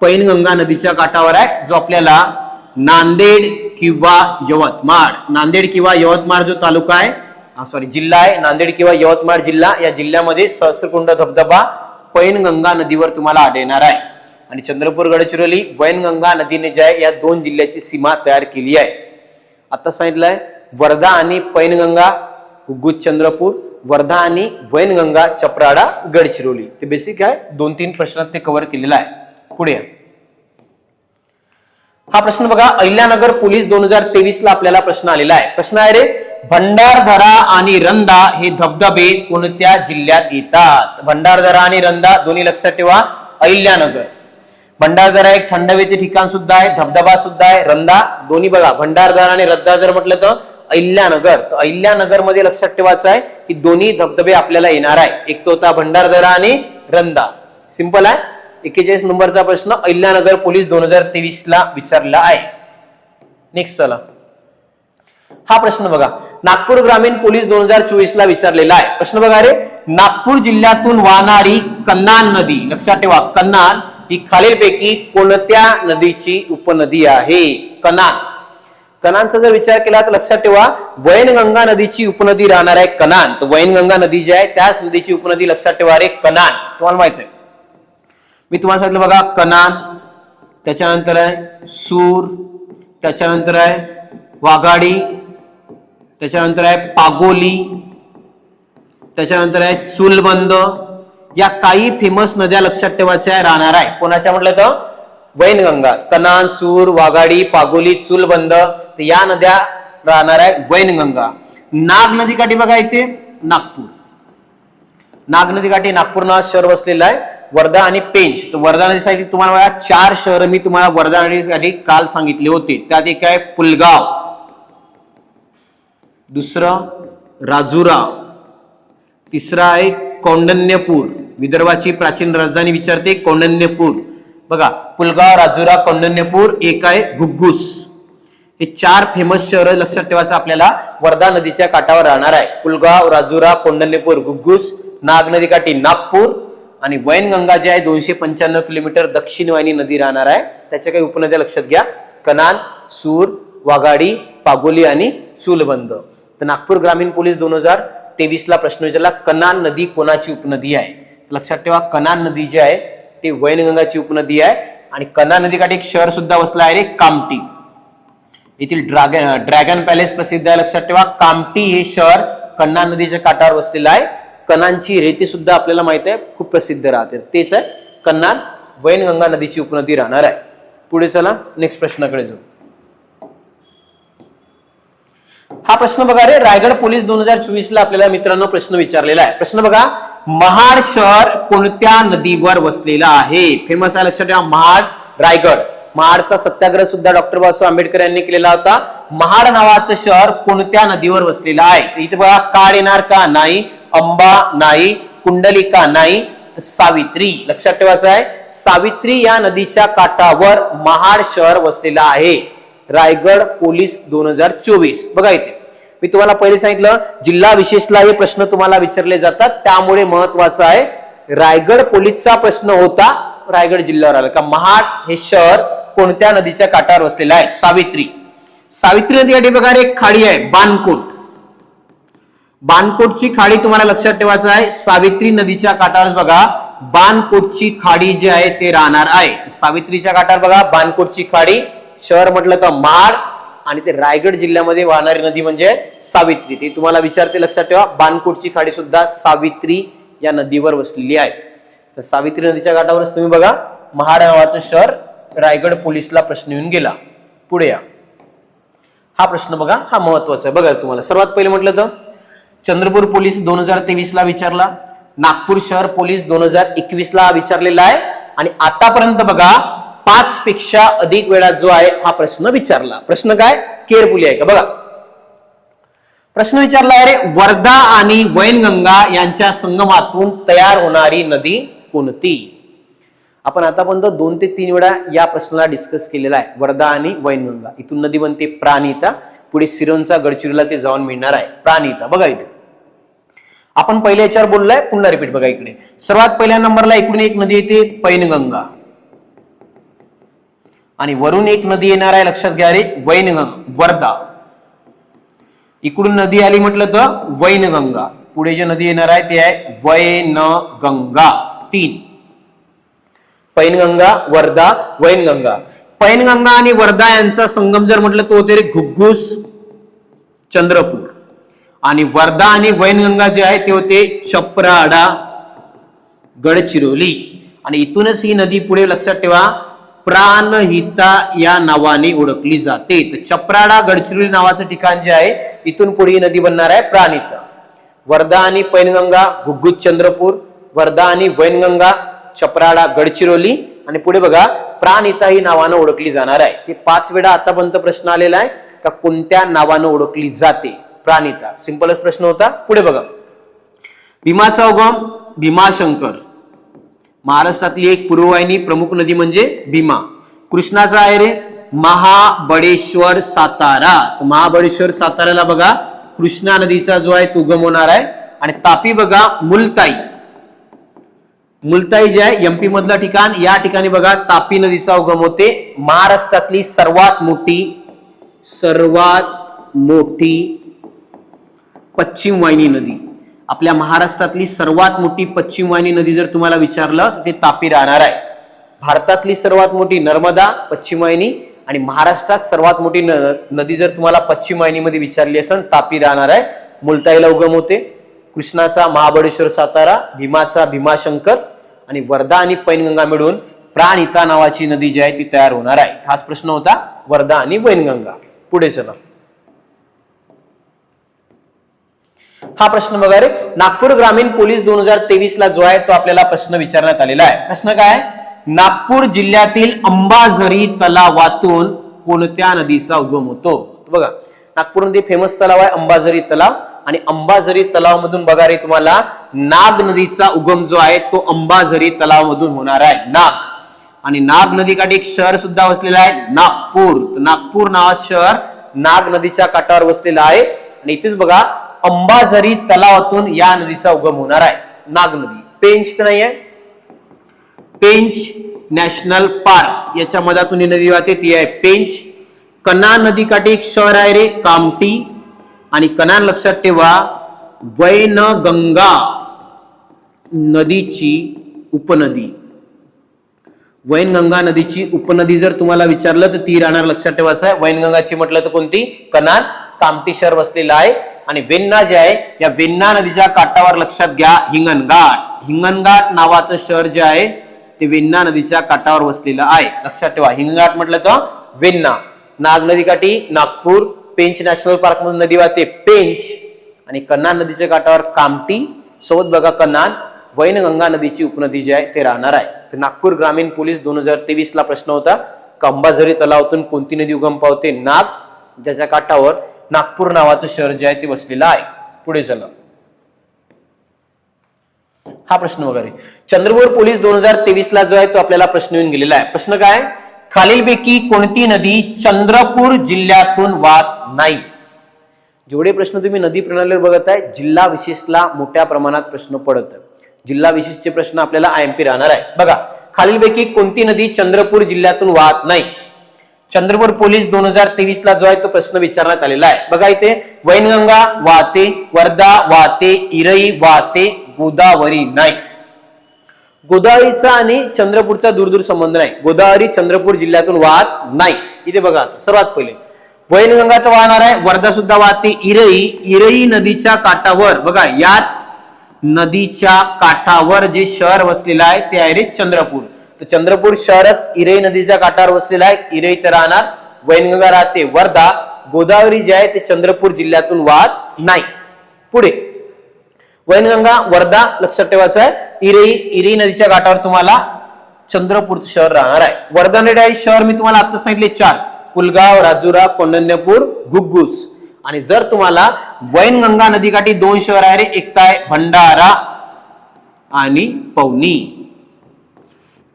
पैनगंगा नदीच्या काठावर आहे, जो आपल्याला नांदेड किंवा यवतमाळ जो तालुका आहे जिल्हा आहे, नांदेड किंवा यवतमाळ जिल्हा, या जिल्ह्यामध्ये सहस्त्रकुंड धबधबा पैनगंगा नदीवर तुम्हाला आढळणार आहे. आणि चंद्रपूर गडचिरोली वैनगंगा नदीने जे आहे या दोन जिल्ह्याची सीमा तयार केली आहे. आता सांगितलंय वर्धा आणि पैनगंगा गुग्गुत चंद्रपूर, वर्धा आणि वैनगंगा चपराडा गडचिरोली. ते बेसिक आहे, 2-3 प्रश्नात ते कव्हर केलेला आहे. पुढे हा प्रश्न बघा, अहिल्यानगर पोलीस 2023 ला आपल्याला प्रश्न आलेला आहे. प्रश्न आहे रे, भंडारदरा आणि रंधा हे धबधबे कोणत्या जिल्ह्यात येतात? भंडारदरा आणि रंधा दोन्ही लक्षात ठेवा अहिल्यानगर. भंडारदरा एक थंड हवेचे ठिकाण सुद्धा आहे, धबधबा सुद्धा आहे. रंधा दोन्ही बघा भंडारदरा आणि रंधा जर म्हटलं तर अहिल्यानगर. तर अहिल्यानगर मध्ये लक्षात ठेवायचं आहे की दोन्ही धबधबे आपल्याला येणार आहे. एक तो होता भंडारदरा आणि रंधा. सिंपल आहे. 41 नंबरचा प्रश्न अहिल्यानगर पोलीस 2023 ला विचारला आहे. नेक्स्ट चला, हा प्रश्न बघा, नागपूर ग्रामीण पोलीस 2024 ला विचारलेला आहे. प्रश्न बघा रे, नागपूर जिल्ह्यातून वाहणारी कन्हान नदी, लक्षात ठेवा कन्हान ही खालीलपैकी कोणत्या नदीची उपनदी आहे? कनानचा जर विचार केला तर लक्षात ठेवा वैनगंगा नदीची उपनदी राहणार आहे कनान. तर वैनगंगा नदी जी आहे त्याच नदीची उपनदी लक्षात ठेवा रे कनान. तुम्हाला माहित आहे, मी तुम्हाला सांगितलं बघा कनान, त्याच्यानंतर आहे सूर, त्याच्यानंतर आहे वाघाडी, त्याच्यानंतर आहे पागोली, त्याच्यानंतर आहे चुलबंद. या काही फेमस नद्या लक्षात ठेवायच्या राहणार आहे. कोणाच्या म्हटलं तर वैनगंगा. कनान, सूर, वाघाडी, पागोली, चुलबंद, या नद्या राहणार आहे वैनगंगा. नाग नदीकाठी बघा इथे नागपूर, नाग नदीकाठी नागपूर नाव शहर वसलेलं आहे. वर्धा आणि पेंच. तर वर्धा नदीसाठी तुम्हाला बघा 4 शहर मी तुम्हाला वर्धा नदीसाठी काल सांगितले होते. त्यात एक आहे पुलगाव, दुसरं राजुरा, तिसरा आहे कौंडण्यपूर. विदर्भाची प्राचीन राजधानी विचारते कौंडण्यपूर. बघा पुलगाव, राजुरा, कौंडण्यपूर, एक आहे घुग्गुस. हे 4 फेमस शहर लक्षात ठेवायचं आपल्याला वर्धा नदीच्या काठावर राहणार आहे. पुलगाव, राजुरा, कौंडण्यपूर, घुग्गुस. नाग नदीकाठी नागपूर. आणि वैनगंगा जे आहे 295 किलोमीटर दक्षिण वाहिनी नदी राहणार आहे. त्याच्या काही उपनद्या लक्षात घ्या, कनान, सूर, वाघाडी, पागोली आणि चुलबंद. तर नागपूर ग्रामीण पोलीस 2023 ला प्रश्न विचारला, कनान नदी कोणाची उपनदी आहे? लक्षात ठेवा कनान नदी जी आहे ती वैनगंगाची उपनदी आहे. आणि कनान नदीकाठी एक शहर सुद्धा वसला आहे रे कामठी. येथील ड्रॅगन पॅलेस प्रसिद्ध आहे. लक्षात ठेवा कामठी हे शहर कन्हान नदीच्या काठावर वसलेलं आहे. कनानची रेती सुद्धा आपल्याला माहित आहे खूप प्रसिद्ध राहते, तेच आहे कन्नान वैनगंगा नदीची उपनदी राहणार आहे. पुढे चला नेक्स्ट प्रश्नाकडे जाऊ. हा प्रश्न बघा रे, रायगड पोलीस 2024 ला आपल्याला मित्रांनो प्रश्न विचारलेला आहे. प्रश्न बघा, महाड शहर कोणत्या नदीवर वसलेलं आहे? फेमस आहे, लक्षात ठेवा, महाड रायगड. महाडचा सत्याग्रह सुद्धा डॉक्टर बाबासाहेब आंबेडकर यांनी केलेला होता. महाड नावाचं शहर कोणत्या नदीवर वसलेलं आहे? इथे बघा, काळ येणार का? नाही. अंबा नाही. कुंडलिका नाही. सावित्री. लक्षात ठेवायचं आहे, सावित्री या नदीच्या काठावर महाड शहर वसलेलं आहे. रायगड पोलीस 2024. बघा इथे मी तुम्हाला पहिले सांगितलं, जिल्हा विशेषला हे प्रश्न तुम्हाला विचारले जातात, त्यामुळे महत्वाचं आहे. रायगड पोलीसचा प्रश्न होता रायगड जिल्ह्यावर आला का, महाड हे शहर कोणत्या नदीच्या काठावर वसलेलं आहे? सावित्री. सावित्री नदी या बघा एक खाडी आहे, बाणकोट. बाणकोटची खाडी तुम्हाला लक्षात ठेवायचं आहे. सावित्री नदीच्या काठावर बघा बाणकोटची खाडी जी आहे ते राहणार आहे. सावित्रीच्या काठावर बघा बाणकोटची खाडी, शहर म्हटलं तर महाड, आणि ते रायगड जिल्ह्यामध्ये वाहणारी नदी म्हणजे सावित्री. ते तुम्हाला विचारते, लक्षात ठेवा. बाणकोटची खाडी सुद्धा सावित्री या नदीवर वसलेली आहे. तर सावित्री नदीच्या काठावरच तुम्ही बघा महाड नावाचं शहर रायगड पोलीसला प्रश्न येऊन गेला. पुढे या. हा प्रश्न बघा, हा महत्वाचा आहे. बघा तुम्हाला सर्वात पहिले म्हटलं तर चंद्रपूर पोलीस 2023 ला विचारला, नागपूर शहर पोलीस 2021 ला विचारलेला आहे, आणि आतापर्यंत बघा 5 पेक्षा अधिक वेळा जो आहे हा प्रश्न विचारला. प्रश्न काय? केअरफुली आहे का? बघा प्रश्न विचारला आहे रे, वर्धा आणि वैनगंगा यांच्या संगमातून तयार होणारी नदी कोणती? आपण आतापर्यंत 2 ते 3 वेळा या प्रश्नाला डिस्कस केलेला आहे. वर्धा आणि वैनगंगा, इथून नदी बनते प्राणहिता, पुढे सिरोंचा गडचिरोलीला ते जाऊन मिळणार आहे प्राणहिता. बघा इथे आपण पहिल्या याच्यावर बोललोय, पुन्हा रिपीट. बघा इकडे सर्वात पहिल्या नंबरला इकडून एक नदी येते पैनगंगा, आणि वरून एक नदी येणार आहे, लक्षात घ्या रे, वैनगंगा. वर्धा इकडून नदी आली म्हटलं तर वैनगंगा, पुढे जे नदी येणार आहे ते आहे वैनगंगा. 3 पैनगंगा, वर्धा, वैनगंगा. पैनगंगा आणि वर्धा यांचा संगम जर म्हटलं तो होते रे घुग्गुस, चंद्रपूर, आणि वर्धा आणि वैनगंगा जे आहे ते होते चपराडा, गडचिरोली, आणि इथूनच ही नदी पुढे लक्षात ठेवा प्राणहिता या नावाने ओळखली जाते. तर चपराडा गडचिरोली नावाचं ठिकाण जे आहे इथून पुढे ही नदी बनणार आहे प्राणहिता. वर्धा आणि पैनगंगा घुग्गुस चंद्रपूर, वर्धा आणि वैनगंगा चपराडा गडचिरोली, आणि पुढे बघा प्राणहिता ही नावानं ओळखली जाणार आहे. ते 5 वेळा आतापर्यंत प्रश्न आलेला आहे का कोणत्या नावानं ओळखली जाते? प्राणहिता. सिंपलच प्रश्न होता. पुढे बघा, भीमाचा उगम भीमाशंकर, महाराष्ट्रातली एक पूर्ववाहिनी प्रमुख नदी म्हणजे भीमा. कृष्णाचा आहे रे महाबळेश्वर सातारा, तर महाबळेश्वर साताऱ्याला बघा कृष्णा नदीचा जो आहे तो उगम होणार आहे. आणि तापी बघा मुलताई, मुलताई जे आहे एमपी मधलं ठिकाण, या ठिकाणी बघा तापी नदीचा उगम होते. महाराष्ट्रातली सर्वात मोठी पश्चिम वाहिनी नदी, आपल्या महाराष्ट्रातली सर्वात मोठी पश्चिम वाहिनी नदी जर तुम्हाला विचारलं तर ते तापी राहणार आहे. भारतातली सर्वात मोठी नर्मदा पश्चिम वाहिनी, आणि महाराष्ट्रात सर्वात मोठी नदी जर तुम्हाला पश्चिम वाहिनीमध्ये विचारली असेल तापी राहणार आहे. मुलताईला उगम होते. कृष्णाचा महाबळेश्वर सातारा, भीमाचा भीमाशंकर, आणि वर्धा आणि पैनगंगा मिळून प्राणहिता नावाची नदी जी आहे ती तयार होणार आहे. हाच प्रश्न होता, वर्धा आणि वैनगंगा. पुढे चला. हा प्रश्न बघा रे, नागपूर ग्रामीण पोलीस 2023 ला जो आहे तो आपल्याला प्रश्न विचारण्यात आलेला आहे. प्रश्न काय? नागपूर जिल्ह्यातील अंबाझरी तलावातून कोणत्या नदीचा उगम होतो? बघा नागपूरमध्ये फेमस तलाव आहे अंबाझरी तलाव, आणि अंबाझरी तलावामधून बघा रे तुम्हाला नाग नदीचा उगम जो आहे तो अंबाझरी तलावामधून होणार आहे. नाग, आणि नाग नदीकाठी एक शहर सुद्धा वसलेलं आहे नागपूर. तर नागपूर नावाचं शहर नाग नदीच्या काठावर वसलेलं आहे, आणि इथेच बघा अंबाझरी तलावातून या नदीचा उगम होणार आहे. नाग नदी. पेंच तर नाहीये, पेंच नॅशनल पार्क याच्या मधातून ही नदी वाहते, ती आहे पेंच. कन्हान नदीकाठी एक शहर आहे रे कामठी, आणि कन्हान लक्षात ठेवा वैनगंगा नदीची उपनदी. वैनगंगा नदीची उपनदी जर तुम्हाला विचारलं तर ती राहणार, लक्षात ठेवायचं आहे. वैनगंगाची म्हटलं तर कोणती? कन्हान. कामठी शहर वसलेलं आहे, आणि वेण्णा जे आहे या वेण्णा नदीच्या काठावर लक्षात घ्या हिंगणघाट. हिंगणघाट नावाचं शहर जे आहे ते वेण्णा नदीच्या काठावर वसलेलं आहे. लक्षात ठेवा हिंगणघाट म्हटलं तर वेण्णा. नाग नदीकाठी नागपूर. पेंच नॅशनल पार्क मधून नदी वाहते पेंच. आणि कन्हान नदीच्या काठावर कामठी. सोबत बघा कन्हान. वैनगंगा नदीची उपनदी जी आहे ते राहणार आहे. तर नागपूर ग्रामीण पोलीस 2023 ला प्रश्न होता अंबाझरी तलावातून कोणती नदी उगम पावते? नाग, ज्याच्या काठावर नागपूर नावाचं शहर जे आहे ते वसलेलं आहे. पुढे चला हा प्रश्न वगैरे चंद्रपूर पोलीस 2023 ला जो आहे तो आपल्याला प्रश्न येऊन गेलेला आहे. प्रश्न काय? खालीलपैकी कोणती नदी चंद्रपूर जिल्ह्यातून वाहत नाही? जेवढे प्रश्न तुम्ही नदी प्रणालीवर बघत आहे जिल्हा विशेषला मोठ्या प्रमाणात प्रश्न पडत. जिल्हा विशेषचे प्रश्न आपल्याला आयएमपी राहणार आहे. बघा खालीलपैकी कोणती नदी चंद्रपूर जिल्ह्यातून वाहत नाही? चंद्रपूर पोलीस 2023 ला जो आहे तो प्रश्न विचारण्यात आलेला आहे. बघा इथे वैनगंगा वाहते, वर्धा वाहते, इरई वाहते, गोदावरी नाही. गोदावरीचा आणि चंद्रपूरचा दूरदूर संबंध नाही. गोदावरी चंद्रपूर जिल्ह्यातून वाहत नाही. इथे बघा सर्वात पहिले वैनगंगा तर वाहणार आहे, वर्धा सुद्धा वाहते. इरई नदीच्या काठावर बघा याच नदीच्या काठावर जे शहर वसलेलं आहे ते आहे रे चंद्रपूर. तर चंद्रपूर शहरच इरई नदीच्या काठावर वसलेलं आहे. इरई तर राहणार, वैनगंगा राहते वर्धा. गोदावरी जे आहे ते चंद्रपूर जिल्ह्यातून वाहत नाही. पुढे वैनगंगा वर्धा लक्षात ठेवायचं आहे. इरई नदीच्या काठावर तुम्हाला चंद्रपूरचं शहर राहणार आहे. वर्धा नदी शहर मी तुम्हाला आता सांगितले 4: पुलगाव, राजुरा, कौंडण्यपूर, घुग्गुस. आणि जर तुम्हाला वैनगंगा नदीकाठी 2 शहर आहे रे, एक आहे भंडारा आणि पवनी.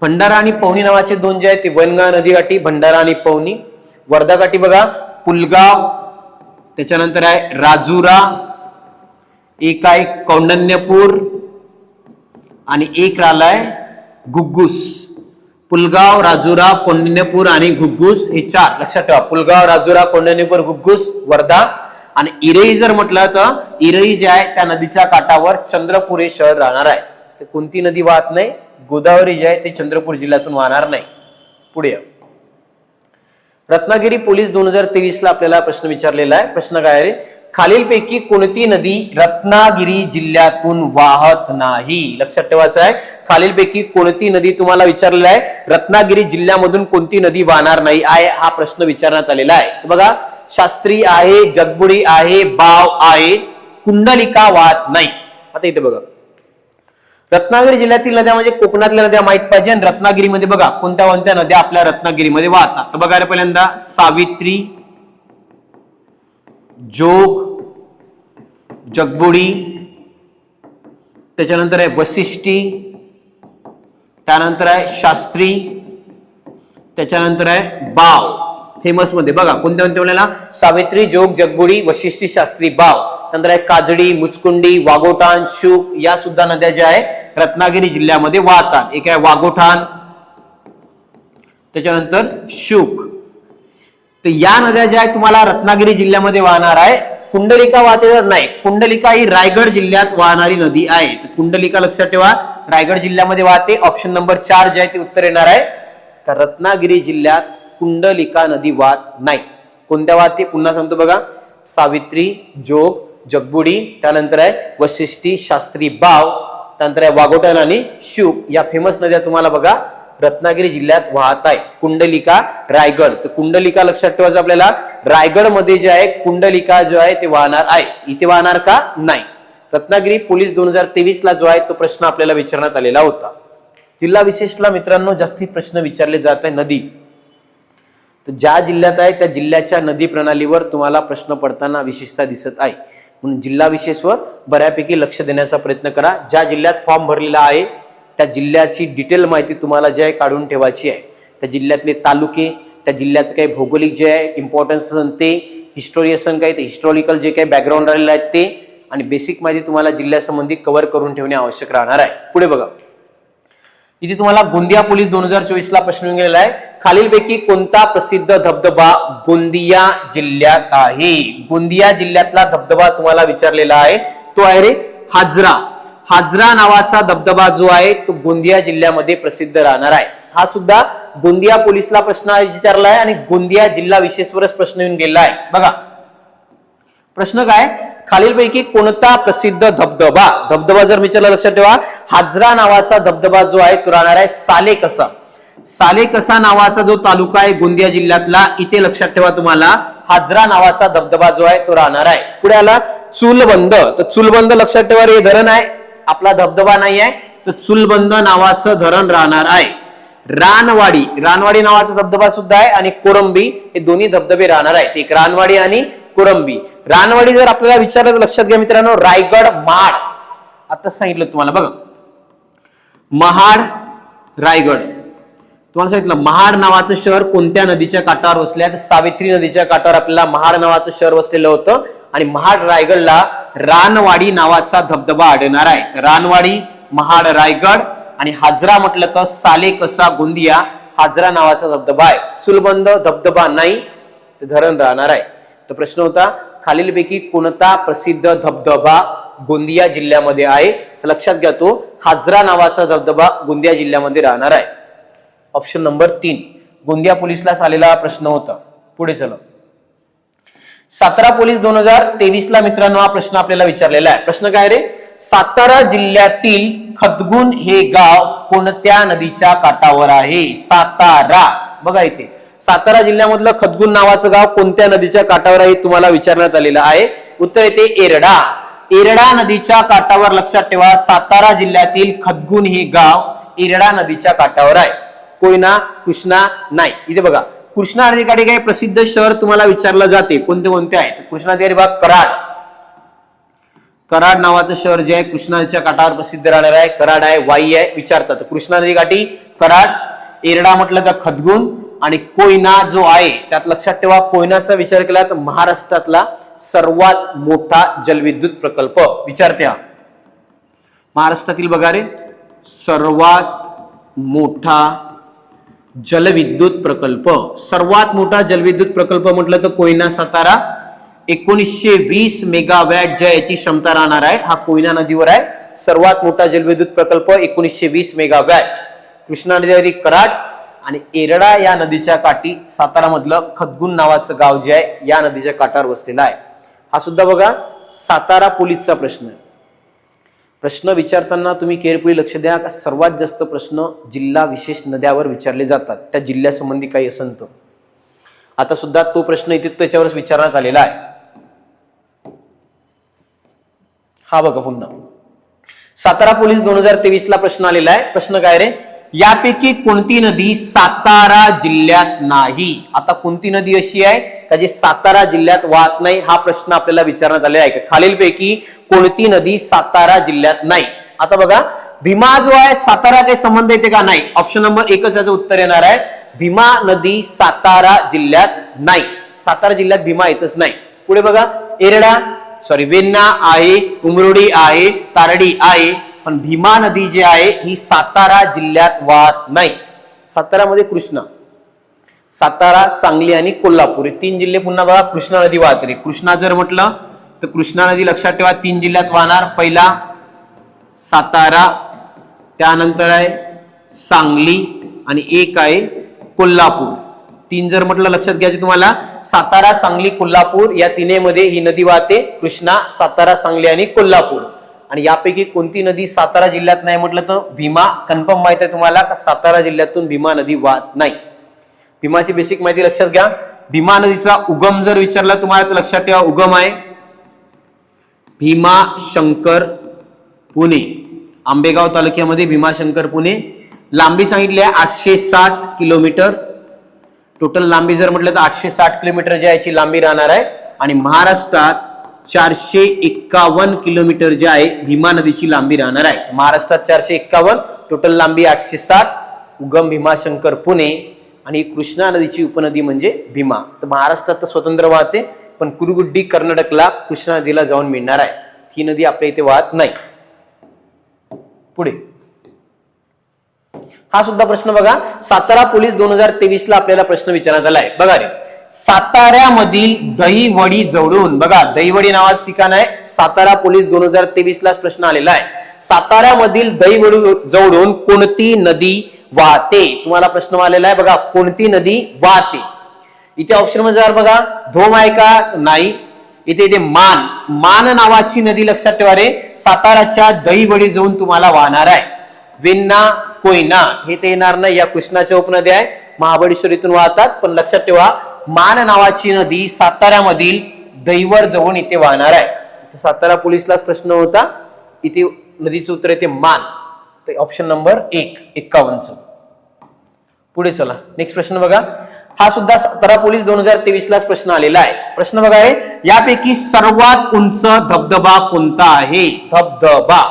भंडारा आणि पवनी नावाचे 2 जे आहेत ते वैनगंगा नदीकाठी भंडारा आणि पवनी. वर्धा काठी बघा पुलगाव, त्याच्यानंतर आहे राजुरा, एक आहे कौंडण्यपूर आणि एक राहिलाय घुग्गुस. पुलगाव, राजुरा, कौंडण्यपूर आणि घुग्गुस हे 4 लक्षात ठेवा. पुलगाव, राजुरा, कौंडण्यपूर, घुग्गुस, वर्धा. आणि इरई जर म्हटलं तर इरई जे आहे त्या नदीच्या काठावर चंद्रपूर हे शहर राहणार आहे. तर कोणती नदी वाहत नाही? गोदावरी जे आहे ते चंद्रपूर जिल्ह्यातून वाहणार नाही. पुढे रत्नागिरी पोलीस 2023 ला आपल्याला प्रश्न विचारलेला आहे. प्रश्न काय आहे? खालीलपैकी कोणती नदी रत्नागिरी जिल्ह्यातून वाहत नाही? लक्षात ठेवायचं आहे. खालीलपैकी कोणती नदी तुम्हाला विचारलेला आहे रत्नागिरी जिल्ह्यामधून कोणती नदी वाहणार नाही आहे हा प्रश्न विचारण्यात आलेला आहे. बघा शास्त्री आहे, जगबुडी आहे, बाव आहे, कुंडलिका वाहत नाही. आता इथे बघा रत्नागिरी जिल्ह्यातील नद्या म्हणजे कोकणातल्या नद्या माहित पाहिजे. आणि रत्नागिरीमध्ये बघा कोणत्या कोणत्या नद्या आपल्या रत्नागिरीमध्ये वाहतात. तर बघा पहिल्यांदा सावित्री, जोग, जगबुडी, त्याच्यानंतर आहे वशिष्ठी, त्यानंतर आहे शास्त्री, त्याच्यानंतर आहे बाव. फेमस मध्ये बघा कोणत्या कोणत्या आपल्याला सावित्री, जोग, जगबुडी, वशिष्ठी, शास्त्री, बाव. त्यानंतर आहे काजडी, मुचकुंडी, वाघोठाण, शुक या सुद्धा नद्या ज्या आहे रत्नागिरी जिल्ह्यामध्ये वाहतात. एक आहे वाघोठाण, त्याच्यानंतर शुक. तर या नद्या ज्या आहेत तुम्हाला रत्नागिरी जिल्ह्यामध्ये वाहणार आहे. कुंडलिका वाहते नाही. कुंडलिका ही रायगड जिल्ह्यात वाहणारी नदी आहे. तर कुंडलिका लक्षात ठेवा रायगड जिल्ह्यामध्ये वाहते. ऑप्शन नंबर 4 जे आहे ते उत्तर येणार आहे. तर रत्नागिरी जिल्ह्यात कुंडलिका नदी वाहत नाही. कोणत्या वाहते पुन्हा सांगतो बघा सावित्री, जोग, जगबुडी, त्यानंतर आहे वशिष्ठी, शास्त्री, बाव, त्यानंतर आहे वाघोटण आणि शुक या फेमस नद्या तुम्हाला बघा रत्नागिरी जिल्ह्यात वाहत आहे. कुंडलिका रायगड. तर कुंडलिका लक्षात ठेवायचं आपल्याला रायगड मध्ये जे आहे कुंडलिका जो आहे ते वाहणार आहे. इथे वाहणार का नाही? रत्नागिरी पोलीस 2023 ला जो आहे तो प्रश्न आपल्याला विचारण्यात आलेला होता. जिल्हा विशेषला मित्रांनो जास्तीत प्रश्न विचारले जात आहे नदी. तर ज्या जिल्ह्यात आहे त्या जिल्ह्याच्या नदी प्रणालीवर तुम्हाला प्रश्न पडताना विशेषता दिसत आहे. म्हणून जिल्हा विशेषवर बऱ्यापैकी लक्ष देण्याचा प्रयत्न करा. ज्या जिल्ह्यात फॉर्म भरलेला आहे त्या जिल्ह्याची डिटेल माहिती तुम्हाला जे आहे काढून ठेवायची आहे. त्या जिल्ह्यातले तालुके, त्या जिल्ह्याचं काही भौगोलिक जे आहे इम्पॉर्टन्स ते, हिस्टोरी असन काही ते हिस्टॉरिकल जे काही बॅकग्राऊंड राहिलेलं आहे ते, आणि बेसिक माहिती तुम्हाला जिल्ह्यासंबंधी कव्हर करून ठेवणे आवश्यक राहणार आहे. पुढे बघा इथे तुम्हाला गोंदिया पोलीस 2024 ला प्रश्न येऊन गेलेला आहे. खालीलपैकी कोणता प्रसिद्ध धबधबा गोंदिया जिल्ह्यात आहे? गोंदिया जिल्ह्यातला धबधबा तुम्हाला विचारलेला आहे तो आहे रे हाजरा. हाजरा नावाचा धबधबा जो आहे तो गोंदिया जिल्ह्यामध्ये प्रसिद्ध राहणार आहे. हा सुद्धा गोंदिया पोलीसला प्रश्न विचारला आहे आणि गोंदिया जिल्हा विशेषवरच प्रश्न येऊन गेला आहे. बघा प्रश्न काय, खालीलपैकी कोणता प्रसिद्ध धबधबा, धबधबा जर विचारला लक्षात ठेवा, हाजरा नावाचा धबधबा जो आहे तो राहणार आहे सालेकसा. सालेकसा नावाचा जो तालुका आहे गोंदिया जिल्ह्यातला, इथे लक्षात ठेवा तुम्हाला हाजरा नावाचा धबधबा जो आहे तो राहणार आहे. पुढे आला चुलबंद, तर चुलबंद लक्षात ठेवा हे धरण आहे, आपला धबधबा नाही आहे, तर चुलबंद नावाचं धरण राहणार आहे. रानवाडी, रानवाडी नावाचा धबधबा सुद्धा आहे, आणि कोरंबी, हे दोन्ही धबधबे राहणार आहेत, एक रानवाडी आणि कोरंबी. रानवाडी जर आपल्याला विचारलं तर लक्षात घ्या मित्रांनो, रायगड महाड, आता सांगितलं तुम्हाला बघा, महाड रायगड. तुम्हाला सांगितलं महाड नावाचं शहर कोणत्या नदीच्या काठावर वसल्या, तर सावित्री नदीच्या काठावर आपल्याला महाड नावाचं शहर वसलेलं होतं, आणि महाड रायगडला रानवाडी नावाचा धबधबा आढळणार आहे. तर रानवाडी, महाड रायगड, आणि हाजरा म्हटलं तर सालेकसा गोंदिया, हाजरा नावाचा धबधबा आहे. चुलबंद धबधबा नाही, ते धरण राहणार आहे. तर प्रश्न होता खालीलपैकी कोणता प्रसिद्ध धबधबा गोंदिया जिल्ह्यामध्ये आहे, तर लक्षात घ्या तो हाजरा नावाचा धबधबा गोंदिया जिल्ह्यामध्ये राहणार आहे. ऑप्शन नंबर 3 गोंदिया पोलीसला आलेला प्रश्न होता. पुढे चला, सातारा पोलीस 2023 ला मित्रांनो हा प्रश्न आपल्याला विचारलेला आहे. प्रश्न काय रे, सातारा जिल्ह्यातील खदगुण हे गाव कोणत्या नदीच्या काठावर आहे. सातारा, बघा इथे सातारा जिल्ह्यामधलं खदगुण नावाचं गाव कोणत्या नदीच्या काठावर आहे तुम्हाला विचारण्यात आलेलं आहे. उत्तर येते एरडा. एरडा नदीच्या काठावर, लक्षात ठेवा सातारा जिल्ह्यातील खदगुण हे गाव एरडा नदीच्या काठावर आहे. कोयना, कृष्णा नाही. इथे बघा कृष्णा नदीकाठी काही प्रसिद्ध शहर तुम्हाला विचारलं जाते, कोणते कोणते आहेत. कृष्णा नदी बघा, कराड, कराड नावाचं शहर जे आहे कृष्णा नदीच्या काठावर प्रसिद्ध राहणार आहे. कराड आहे, वाई आहे, विचारतात. कृष्णा नदीकाठी कराड, एरडा म्हटलं तर खदगुण, आणि कोयना जो आहे त्यात लक्षात ठेवा कोयनाचा विचार केला तर महाराष्ट्रातला सर्वात मोठा जलविद्युत प्रकल्प विचारत्या. महाराष्ट्रातील बघा रे सर्वात मोठा जलविद्युत प्रकल्प, सर्वात मोठा जलविद्युत प्रकल्प म्हटलं तर कोयना सातारा. 1920 मेगावॅट ज्या याची क्षमता राहणार आहे, हा कोयना नदीवर आहे. सर्वात मोठा जलविद्युत प्रकल्प 1920 मेगावॅट. कृष्णा नदीवरील कराड आणि एरडा या नदीच्या काठी सातारा मधलं खदगुण नावाचं गाव जे आहे या नदीच्या काठावर वसलेलं आहे. हा सुद्धा बघा सातारा पोलीसचा प्रश्न आहे. प्रश्न विचारताना तुम्ही केअरफुली लक्ष द्या का सर्वात जास्त प्रश्न जिल्हा विशेष नद्यावर विचारले जातात, त्या जिल्ह्यासंबंधी काही असेल तर. आता सुद्धा तो प्रश्न इथे त्याच्यावरच विचारण्यात आलेला आहे. हा बघा पुन्हा सातारा पोलीस 2023 ला प्रश्न आलेला आहे. प्रश्न काय रे, यापैकी कोणती नदी सातारा जिल्ह्यात नाही. आता कोणती नदी अशी आहे का जी सातारा जिल्ह्यात वाहत नाही, हा प्रश्न आपल्याला विचारण्यात आलेला आहे. खालीलपैकी कोणती नदी सातारा जिल्ह्यात नाही. आता बघा भीमा जो आहे सातारा काही संबंध येते का, नाही. ऑप्शन नंबर 1 याचं उत्तर येणार आहे. भीमा नदी सातारा जिल्ह्यात नाही, सातारा जिल्ह्यात भीमा येतच नाही. पुढे बघा एरडा वेण्णा आहे, उमरोडी आहे, तारडी आहे, पण भीमा नदी जी आहे ही सातारा जिल्ह्यात वाहत नाही. सातारामध्ये कृष्णा, सातारा, सांगली आणि कोल्हापूर हे 3 जिल्हे पुन्हा बघा कृष्णा नदी वाहते. कृष्णा जर म्हटलं तर कृष्णा नदी लक्षात ठेवा 3 जिल्ह्यात वाहणार. पहिला सातारा, त्यानंतर आहे सांगली आणि एक आहे कोल्हापूर. 3 जर म्हटलं लक्षात घ्यायचे तुम्हाला, सातारा, सांगली, कोल्हापूर या तिन्हीमध्ये ही नदी वाहते. कृष्णा, सातारा, सांगली आणि कोल्हापूर. आणि यापैकी कोणती नदी सातारा जिल्ह्यात नाही म्हटलं तर भीमा. कन्फर्म माहिती आहे तुम्हाला का सातारा जिल्ह्यातून भीमा नदी वाहत नाही. भीमाची बेसिक माहिती लक्षात घ्या. भीमा नदीचा उगम जर विचारला तुम्हाला तर लक्षात ठेवा उगम आहे भीमाशंकर पुणे, आंबेगाव तालुक्यामध्ये भीमाशंकर पुणे. लांबी सांगितली आहे 860 किलोमीटर. टोटल लांबी जर म्हटलं तर 860 किलोमीटर जी याची लांबी राहणार आहे. आणि महाराष्ट्रात 451 किलोमीटर जे आहे भीमा नदीची लांबी राहणार आहे. महाराष्ट्रात 451, टोटल लांबी 860, उगम भीमाशंकर पुणे, आणि कृष्णा नदीची उपनदी म्हणजे भीमा. तर महाराष्ट्रात तर स्वतंत्र वाहते, पण कुरुगुड्डी कर्नाटकला कृष्णा नदीला जाऊन मिळणार आहे. ही नदी आपल्या इथे वाहत नाही. पुढे हा सुद्धा प्रश्न बघा सातारा पोलीस 2023 ला आपल्याला प्रश्न विचारण्यात आला आहे. बघा रे साताऱ्यामधील दहीवडी जवळून, बघा दहीवडी नावाचं ठिकाण आहे. सातारा पोलीस 2023 ला प्रश्न आलेला आहे. साताऱ्यामधील दहीवडी जवळून कोणती नदी वाहते. तुम्हाला प्रश्न आलेला आहे बघा कोणती नदी वाहते. इथे ऑप्शन मध्ये बघा धोम आहे का, नाही. इथे इथे मान नावाची नदी लक्षात ठेवा रे, साताराच्या दहीवडी जाऊन तुम्हाला वाहणार आहे. वेण्णा कोयना हे ते येणार नाही, या कृष्णाच्या उपनद्या आहे, महाबळेश्वर इथून वाहतात. पण लक्षात ठेवा मान नावाची नदी साताऱ्यामधील दहिवड जवळ इथे वाहणार आहे. सातारा पोलीसलाच प्रश्न होता, इथे नदीचं उत्तर येते मान. Option number 51. पुढे चला, नेक्स्ट प्रश्न बघा. हा सुद्धा सातारा पोलीस 2023 लाच प्रश्न आलेला आहे. प्रश्न बघा आहे, यापैकी सर्वात उंच धबधबा कोणता आहे? धबधबा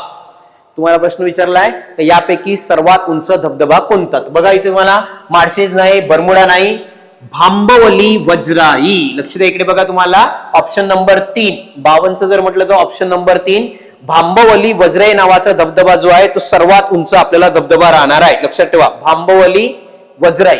तुम्हाला प्रश्न विचारलाय, तर यापैकी सर्वात उंच धबधबा कोणता? बघा इथे तुम्हाला माळशेज नाही, बरमुडा नाही, भांबवली वज्राई. लक्ष द्या इकडे बघा, तुम्हाला ऑप्शन नंबर 3 52 जर म्हटलं तर ऑप्शन नंबर 3 भांबवली वज्राई नावाचा धबधबा जो आहे तो सर्वात उंच आपल्याला धबधबा राहणार आहे. लक्षात ठेवा भांबवली वज्राई.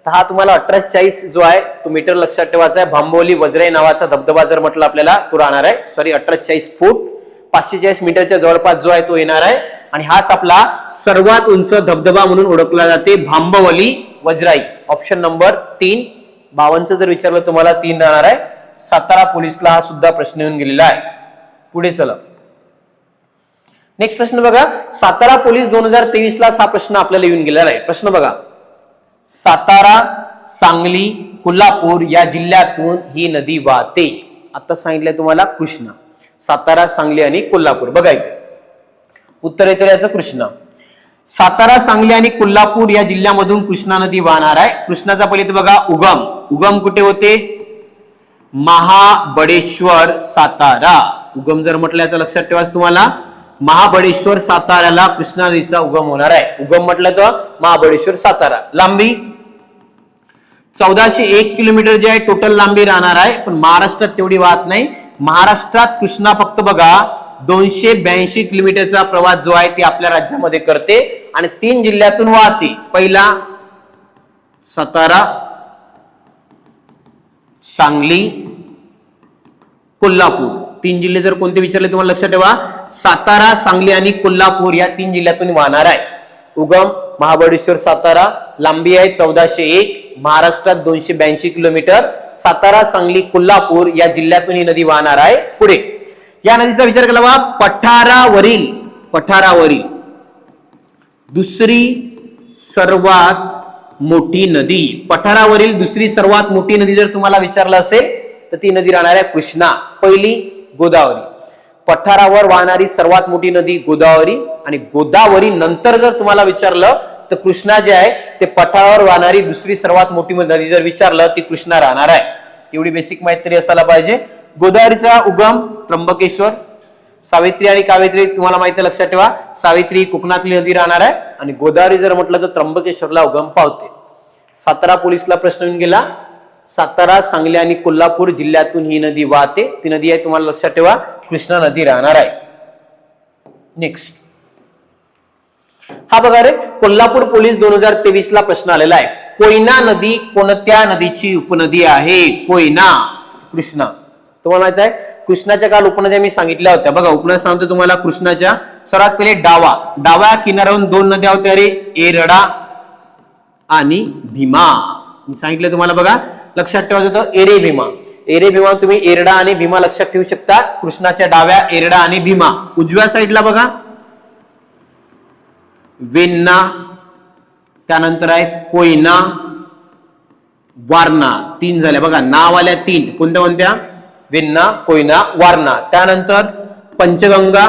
तर हा तुम्हाला 1840 जो आहे तो मीटर लक्षात ठेवायचा आहे. भांबवली वज्राई नावाचा धबधबा जर म्हटलं आपल्याला तो राहणार आहे, सॉरी 1840 फूट 540 मीटरच्या जवळपास जो आहे तो येणार आहे. आणि हाच आपला सर्वात उंच धबधबा म्हणून ओळखला जाते, भांबवली वज्राई. ऑप्शन नंबर 3 52 जर विचारलं तुम्हाला 3 राहणार आहे. सातारा पोलीसला हा सुद्धा प्रश्न येऊन गेलेला आहे. पुढे चला, नेक्स्ट प्रश्न बघा. सातारा पोलीस 2023 ला हा प्रश्न आपल्याला येऊन गेलेला आहे. प्रश्न बघा, सातारा, सांगली, कोल्हापूर या जिल्ह्यातून ही नदी वाहते. आता सांगितलंय तुम्हाला कृष्णा. सातारा, सांगली आणि कोल्हापूर. बघा इथे उत्तर येतं याचं कृष्णा. सातारा, सांगली आणि कोल्हापूर या जिल्ह्यामधून कृष्णा नदी वाहणार आहे. कृष्णाचा पहिले इथे बघा उगम कुठे होते? महाबळेश्वर, सातारा. उगम जर म्हटलं याचं लक्षात ठेवायचं तुम्हाला, महाबळेश्वर साताऱ्याला कृष्णा नदीचा उगम होणार आहे. उगम म्हटलं तर महाबळेश्वर सातारा. लांबी 1401 किलोमीटर जे आहे टोटल लांबी राहणार आहे. पण महाराष्ट्रात तेवढी वाहत नाही. महाराष्ट्रात कृष्णा फक्त बघा 282 किलोमीटरचा प्रवास जो आहे ते आपल्या राज्यामध्ये करते आणि 3 जिल्ह्यातून वाहते. पहिला सातारा, सांगली, कोल्हापूर. 3 जिल्हे जर कोणते विचारले तुम्हाला लक्षात ठेवा, सातारा, सांगली आणि कोल्हापूर या 3 जिल्ह्यातून वाहणार आहे. उगम महाबळेश्वर सातारा, लांबी आहे 1401, महाराष्ट्रात 282 किलोमीटर. सातारा, सांगली, कोल्हापूर या जिल्ह्यातून ही नदी वाहणार आहे. पुढे या नदीचा विचार केला बघा, पठारावरील दुसरी सर्वात मोठी नदी. पठारावरील दुसरी सर्वात मोठी नदी जर तुम्हाला विचारलं असेल तर ती नदी राहणार आहे कृष्णा. पहिली गोदावरी. पठारावर वाहणारी सर्वात मोठी नदी गोदावरी, आणि गोदावरी नंतर जर तुम्हाला विचारलं तर कृष्णा जे आहे ते पठारावर वाहणारी दुसरी सर्वात मोठी नदी जर विचारलं ती कृष्णा राहणार आहे. तेवढी बेसिक माहिती तरी असायला पाहिजे. गोदावरीचा उगम त्र्यंबकेश्वर. सावित्री आणि कावेत्री तुम्हाला माहिती लक्षात ठेवा, सावित्री कोकणातली नदी राहणार आहे आणि गोदावरी जर म्हटलं तर त्र्यंबकेश्वरला उगम पावते. सातारा पोलीसला प्रश्न येऊन गेला, सातारा, सांगली आणि कोल्हापूर जिल्ह्यातून ही नदी वाहते. ती नदी आहे तुम्हाला लक्षात ठेवा कृष्णा नदी राहणार आहे. नेक्स्ट हा बघा रे, कोल्हापूर पोलीस 2023 ला प्रश्न आलेला आहे. कोयना नदी कोणत्या नदीची उपनदी आहे? कोयना, कृष्णा. तुम्हाला माहित आहे कृष्णाच्या काल उपनद्या मी सांगितल्या होत्या. बघा उपनद्या सांगतो तुम्हाला कृष्णाच्या. सर्वात पहिले डाव्या किनाऱ्यावरून 2 नद्या होत्या रे, एरडा आणि भीमा. मी सांगितलं तुम्हाला बघा, लक्षात ठेवायचं होतं एरे भीमा. तुम्ही एरडा आणि भीमा लक्षात ठेवू शकता. कृष्णाच्या डाव्या एरडा आणि भीमा. उजव्या साईडला बघा वेण्णा, त्यानंतर आहे कोयना, वारणा. 3 झाल्या बघा, नावाल्या 3 कोणत्या? वेण्णा, कोयना, वारणा. त्यानंतर पंचगंगा,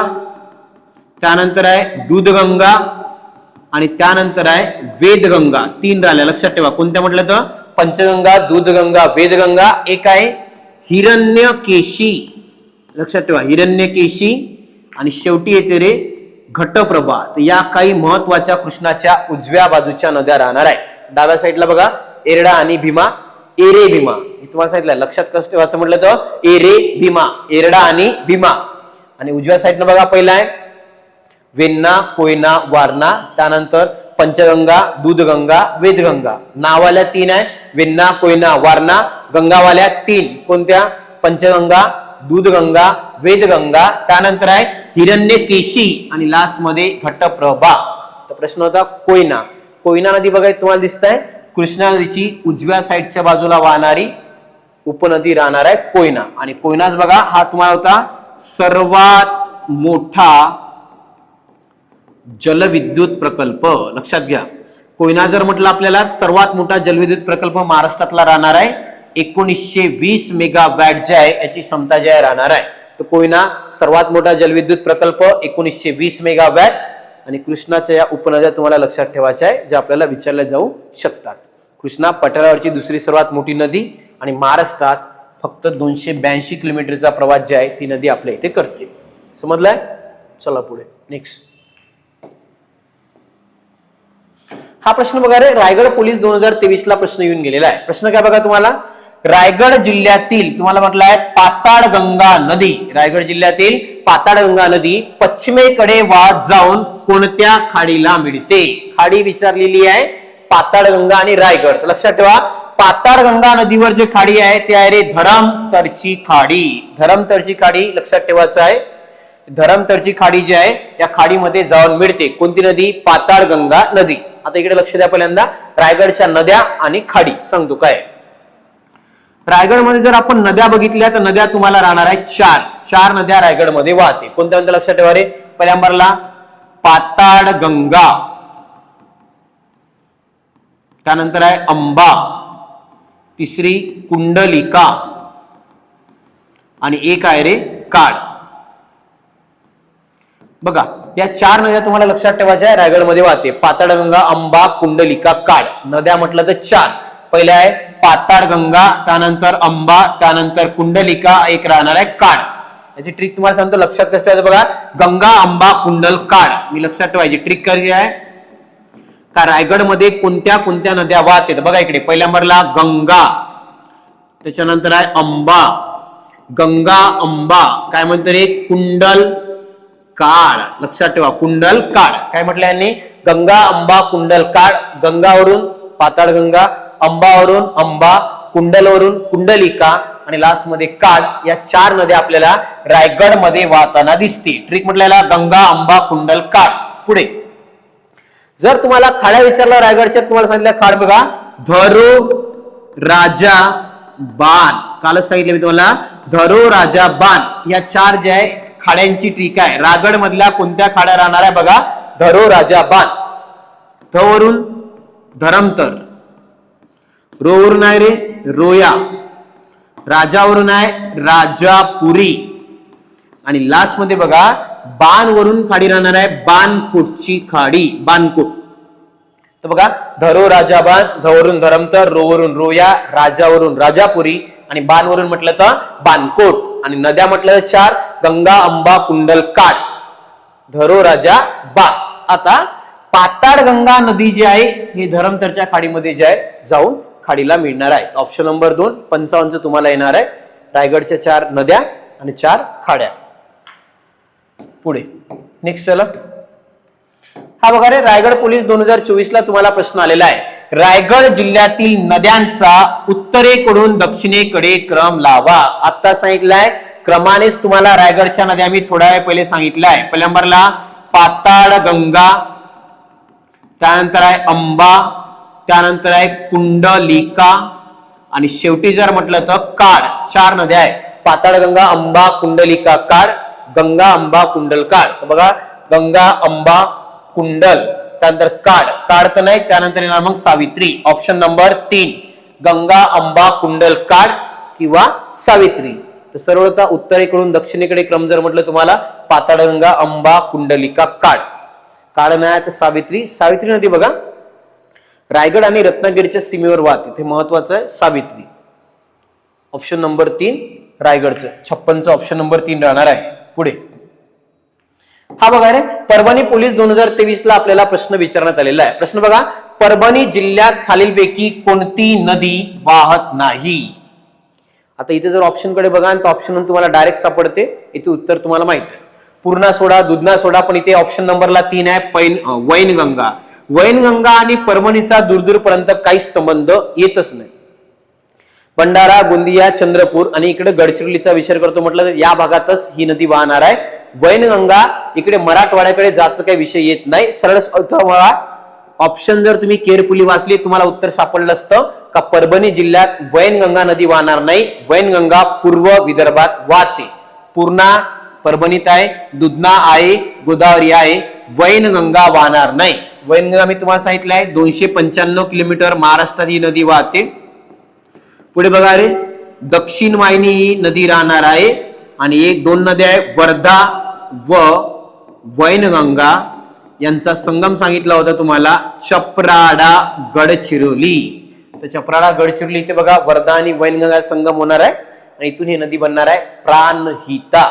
त्यानंतर आहे दूधगंगा आणि त्यानंतर आहे वेदगंगा. 3 राहिल्या लक्षात ठेवा. कोणत्या म्हटलं तर पंचगंगा, दूधगंगा, वेदगंगा. एक आहे हिरण्यकेशी, लक्षात ठेवा हिरण्यकेशी. आणि शेवटी येते रे घटप्रभा. तर या काही महत्वाच्या कृष्णाच्या उजव्या बाजूच्या नद्या राहणार आहे. डाव्या साईडला बघा एरडा आणि भीमा, एरे भीमा. तुम्हाला सांगितलं लक्षात कसं ठेवायचं म्हटलं तर एरे भीमा, एरडा आणि भीमा. आणि उजव्या साईडनं बघा पहिला आहे वेण्णा, कोयना, वारणा. त्यानंतर पंचगंगा, दूधगंगा, वेदगंगा. नावाल्या 3 आहे वेण्णा, कोयना, वारणा. गंगावाल्या 3 कोणत्या? पंचगंगा, दूधगंगा, वेदगंगा. त्यानंतर आहे हिरण्यकेशी आणि लास्ट मध्ये घटप्रभा. तर प्रश्न होता कोयना नदी बघा तुम्हाला दिसत आहे कृष्णा नदीची उजव्या साईडच्या बाजूला वाहणारी उपनदी राहणार आहे कोयना. आणि कोयनाच बघा हा तुम्हाला होता सर्वात मोठा जलविद्युत प्रकल्प. लक्षात घ्या, कोयना जर म्हटलं आपल्याला सर्वात मोठा जलविद्युत प्रकल्प महाराष्ट्रातला राहणार आहे. 1920 मेगावॅट जे आहे याची क्षमता जी आहे राहणार आहे. तर कोयना सर्वात मोठा जलविद्युत प्रकल्प 1920 मेगावॅट. आणि कृष्णाच्या या उपनद्या तुम्हाला लक्षात ठेवायच्या आहे ज्या आपल्याला विचारल्या जाऊ शकतात. कृष्णा पठारावरची दुसरी सर्वात मोठी नदी आणि महाराष्ट्रात फक्त 282 किलोमीटरचा प्रवास जे आहे ती नदी आपल्या इथे करते. समजलाय? चला पुढे नेक्स्ट. हा प्रश्न बघा रे, रायगड पोलीस 2023 ला प्रश्न येऊन गेलेला आहे. प्रश्न काय बघा तुम्हाला, रायगड जिल्ह्यातील तुम्हाला म्हटलं आहे पाताळगंगा नदी, रायगड जिल्ह्यातील पाताळगंगा नदी पश्चिमेकडे वाहत जाऊन कोणत्या खाडीला मिळते? खाडी विचारलेली आहे पाताळगंगा आणि रायगड. तर लक्षात ठेवा, पाताळगंगा नदीवर जे खाडी आहे ते आहे रे धरमतरची खाडी. धरमतरची खाडी लक्षात ठेवायचं आहे. धरमतरची खाडी जी आहे या खाडीमध्ये जाऊन मिळते. कोणती नदी? पाताळगंगा नदी. आता इकडे लक्ष द्या, पहिल्यांदा रायगडच्या नद्या आणि खाडी सांगतो काय. रायगडमध्ये जर आपण नद्या बघितल्या तर नद्या तुम्हाला राहणार आहे चार नद्या रायगडमध्ये वाहते. कोणत्या कोणत्या लक्षात ठेवा रे, पहिल्या नंबरला पाताळगंगा, त्यानंतर आहे अंबा, तिसरी कुंडलिका आणि एक आहे रे काळ. बघा या 4 नद्या तुम्हाला लक्षात ठेवायच्या आहे, रायगडमध्ये वाहते. पाताळगंगा, अंबा, कुंडलिका, काळ. नद्या म्हटलं तर 4. पहिल्या आहे पाताळगंगा, त्यानंतर अंबा, त्यानंतर कुंडलिका, एक राहणार आहे काळ. याची ट्रिक तुम्हाला सांगतो, लक्षात कसं ठेवायचं बघा. गंगा, अंबा, कुंडल, काळ मी लक्षात ठेवायची ट्रिक काय आहे का, रायगडमध्ये कोणत्या कोणत्या नद्या वाहतात बघा. इकडे पहिल्या नंबरला गंगा, त्याच्यानंतर आहे अंबा, गंगा अंबा, काय म्हणतो रे कुंडल काळ. लक्षात ठेवा, कुंडल काळ. काय म्हटलं यांनी? गंगा, अंबा, कुंडल, काळ. गंगावरून पाताळगंगा, अंबावरून अंबा, कुंडलवरून कुंडलिका आणि लास्ट मध्ये काळ. या 4 नद्या आपल्याला रायगड मध्ये वाहताना दिसते. ट्रिक म्हटलेला गंगा, अंबा, कुंडल, काळ. पुढे जर तुम्हाला खाड्या विचारला रायगडच्या, तुम्हाला सांगितलं खाड बघा, धरो राजा बाण. कालच सांगितलं मी तुम्हाला, धरो राजा बाण. या 4 जे आहे खाड्यांची ट्रिक आहे. रायगड मधल्या कोणत्या खाड्या राहणार आहे बघा, धरो राजा बाण. ध वरून धरमतर, रो वरून आहे रे रोया, राजावरून आहे राजापुरी आणि लास्ट मध्ये बघा बाण वरून खाडी राहणार आहे बाणकोटची खाडी, बाणकोट. तर बघा धरो राजा बाण, धवरून धरमतर, रो वरून रोया, राजावरून राजापुरी आणि बाण वरून म्हटलं तर बाणकोट. आणि नद्या म्हटलं तर 4, गंगा, अंबा, कुंडल, काळ. धरो राजा बाण. आता पाताळगंगा नदी जी आहे ही धरमतरच्या खाडीमध्ये जे आहे जाऊन खाडीला मिळणार आहे. ऑप्शन नंबर 2 55 तुम्हाला येणार आहे. रायगडच्या 4 नद्या आणि 4 खाड्या. पुढे नेक्स्ट चला. हा बघा रे, रायगड पोलीस 2024 ला तुम्हाला प्रश्न आलेला आहे. रायगड जिल्ह्यातील नद्यांचा उत्तरेकडून दक्षिणेकडे क्रम लावा. आता सांगितलंय क्रमानेच तुम्हाला रायगडच्या नद्या मी थोड्या वेळ पहिले सांगितलंय. पहिल्या नंबरला पाताळगंगा, त्यानंतर आहे अंबा, त्यानंतर आहे कुंडलिका आणि शेवटी जर म्हटलं तर काळ. 4 नद्या आहेत, पाताळगंगा, अंबा, कुंडलिका, काळ. गंगा, अंबा, कुंडल, काळ. तर बघा गंगा, अंबा, कुंडल, त्यानंतर काळ. काळ तर नाही, त्यानंतर येणार मग सावित्री. ऑप्शन नंबर 3 गंगा, अंबा, कुंडल, काळ किंवा सावित्री. तर सर्वता उत्तरेकडून दक्षिणेकडे क्रम जर म्हटलं तुम्हाला पाताळगंगा, अंबा, कुंडलिका, काळ. काळ नाही तर सावित्री. सावित्री नदी बघा रायगड आणि रत्नागिरीच्या सीमेवर वाहते, ते महत्वाचं आहे सावित्री. ऑप्शन नंबर 3 रायगडचं 56चं ऑप्शन नंबर 3 राहणार आहे. पुढे हा बघा रे, परभणी पोलीस 2023 ला आपल्याला प्रश्न विचारण्यात आलेला आहे. प्रश्न बघा, परभणी जिल्ह्यात खालीलपैकी कोणती नदी वाहत नाही? आता इथे जर ऑप्शन कडे बघा तर ऑप्शन तुम्हाला डायरेक्ट सापडते, इथे उत्तर तुम्हाला माहित आहे. पूर्णा सोडा, दुधना सोडा, पण इथे ऑप्शन नंबरला 3 आहे वैनगंगा. वैनगंगा आणि परभणीचा दूरपर्यंत काहीच संबंध येतच नाही. भंडारा, गोंदिया, चंद्रपूर आणि इकडे गडचिरोलीचा विचार करतो म्हटलं तर या भागातच ही नदी वाहणार आहे. वैनगंगा इकडे मराठवाड्याकडे जायचं काही विषय येत नाही. सरळ ऑप्शन जर तुम्ही केअरफुली वाचली तुम्हाला उत्तर सापडलं असतं का परभणी जिल्ह्यात वैनगंगा नदी वाहणार नाही. वैनगंगा पूर्व विदर्भात वाहते. पूर्णा परभणीत आहे, दुधना आहे, गोदावरी आहे, वैनगंगा वाहणार नाही. वैनगंगा मी तुम्हाला सांगितलं आहे 295 किलोमीटर महाराष्ट्रात ही नदी वाहते. पुढे बघा रे, दक्षिण वाहिनी ही नदी राहणार आहे आणि एक दोन नद्या आहे वर्धा व वैनगंगा यांचा संगम सांगितला होता तुम्हाला चपराडा गडचिरोली. तर चपराडा गडचिरोली इथे बघा वर्धा आणि वैनगंगा संगम होणार आहे आणि इथून ही नदी बनणार आहे प्राणहिता.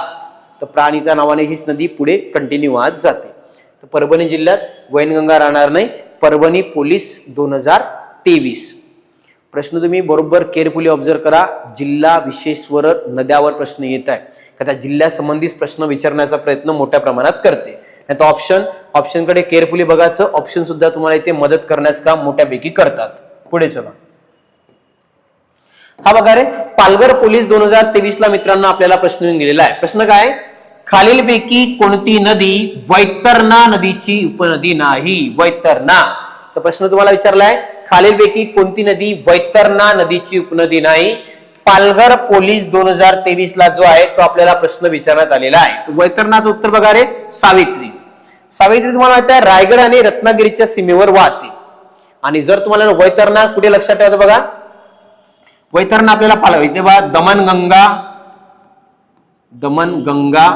तर प्राणहिता नावाने हीच नदी पुढे कंटिन्यू वाहत जाते. तर परभणी जिल्ह्यात वैनगंगा राहणार नाही. परभणी पोलीस 2023. प्रश्न तुम्ही बरोबर केअरफुली ऑब्झर्व करा. जिल्हा विशेषवर नद्यावर प्रश्न येत आहे का त्या जिल्ह्यासंबंधित प्रश्न विचारण्याचा प्रयत्न मोठ्या प्रमाणात करते. आता ऑप्शनकडे केअरफुली बघायचं. ऑप्शन सुद्धा तुम्हाला इथे मदत करण्याचं काम मोठ्यापैकी करतात. पुढे चला. हा बघा रे, पालघर पोलीस 2023 ला मित्रांनो आपल्याला प्रश्न येऊन गेलेला आहे. प्रश्न काय, खालीलपैकी कोणती नदी वैतरणा नदीची उपनदी नाही. वैतरणा. तर प्रश्न तुम्हाला विचारलाय खालीलपैकी कोणती नदी वैतरणा नदीची उपनदी नाही. पालघर पोलीस 2023 ला जो आहे तो आपल्याला प्रश्न विचारण्यात आलेला आहे. वैतरणाचं उत्तर बघा रे, सावित्री. सावित्री तुम्हाला माहिती आहे रायगड आणि रत्नागिरीच्या सीमेवर वाहते. आणि जर तुम्हाला वैतरणा कुठे लक्षात ठेवायचं बघा, वैतरणा आपल्याला पालघर इथे बघा दमनगंगा, दमनगंगा,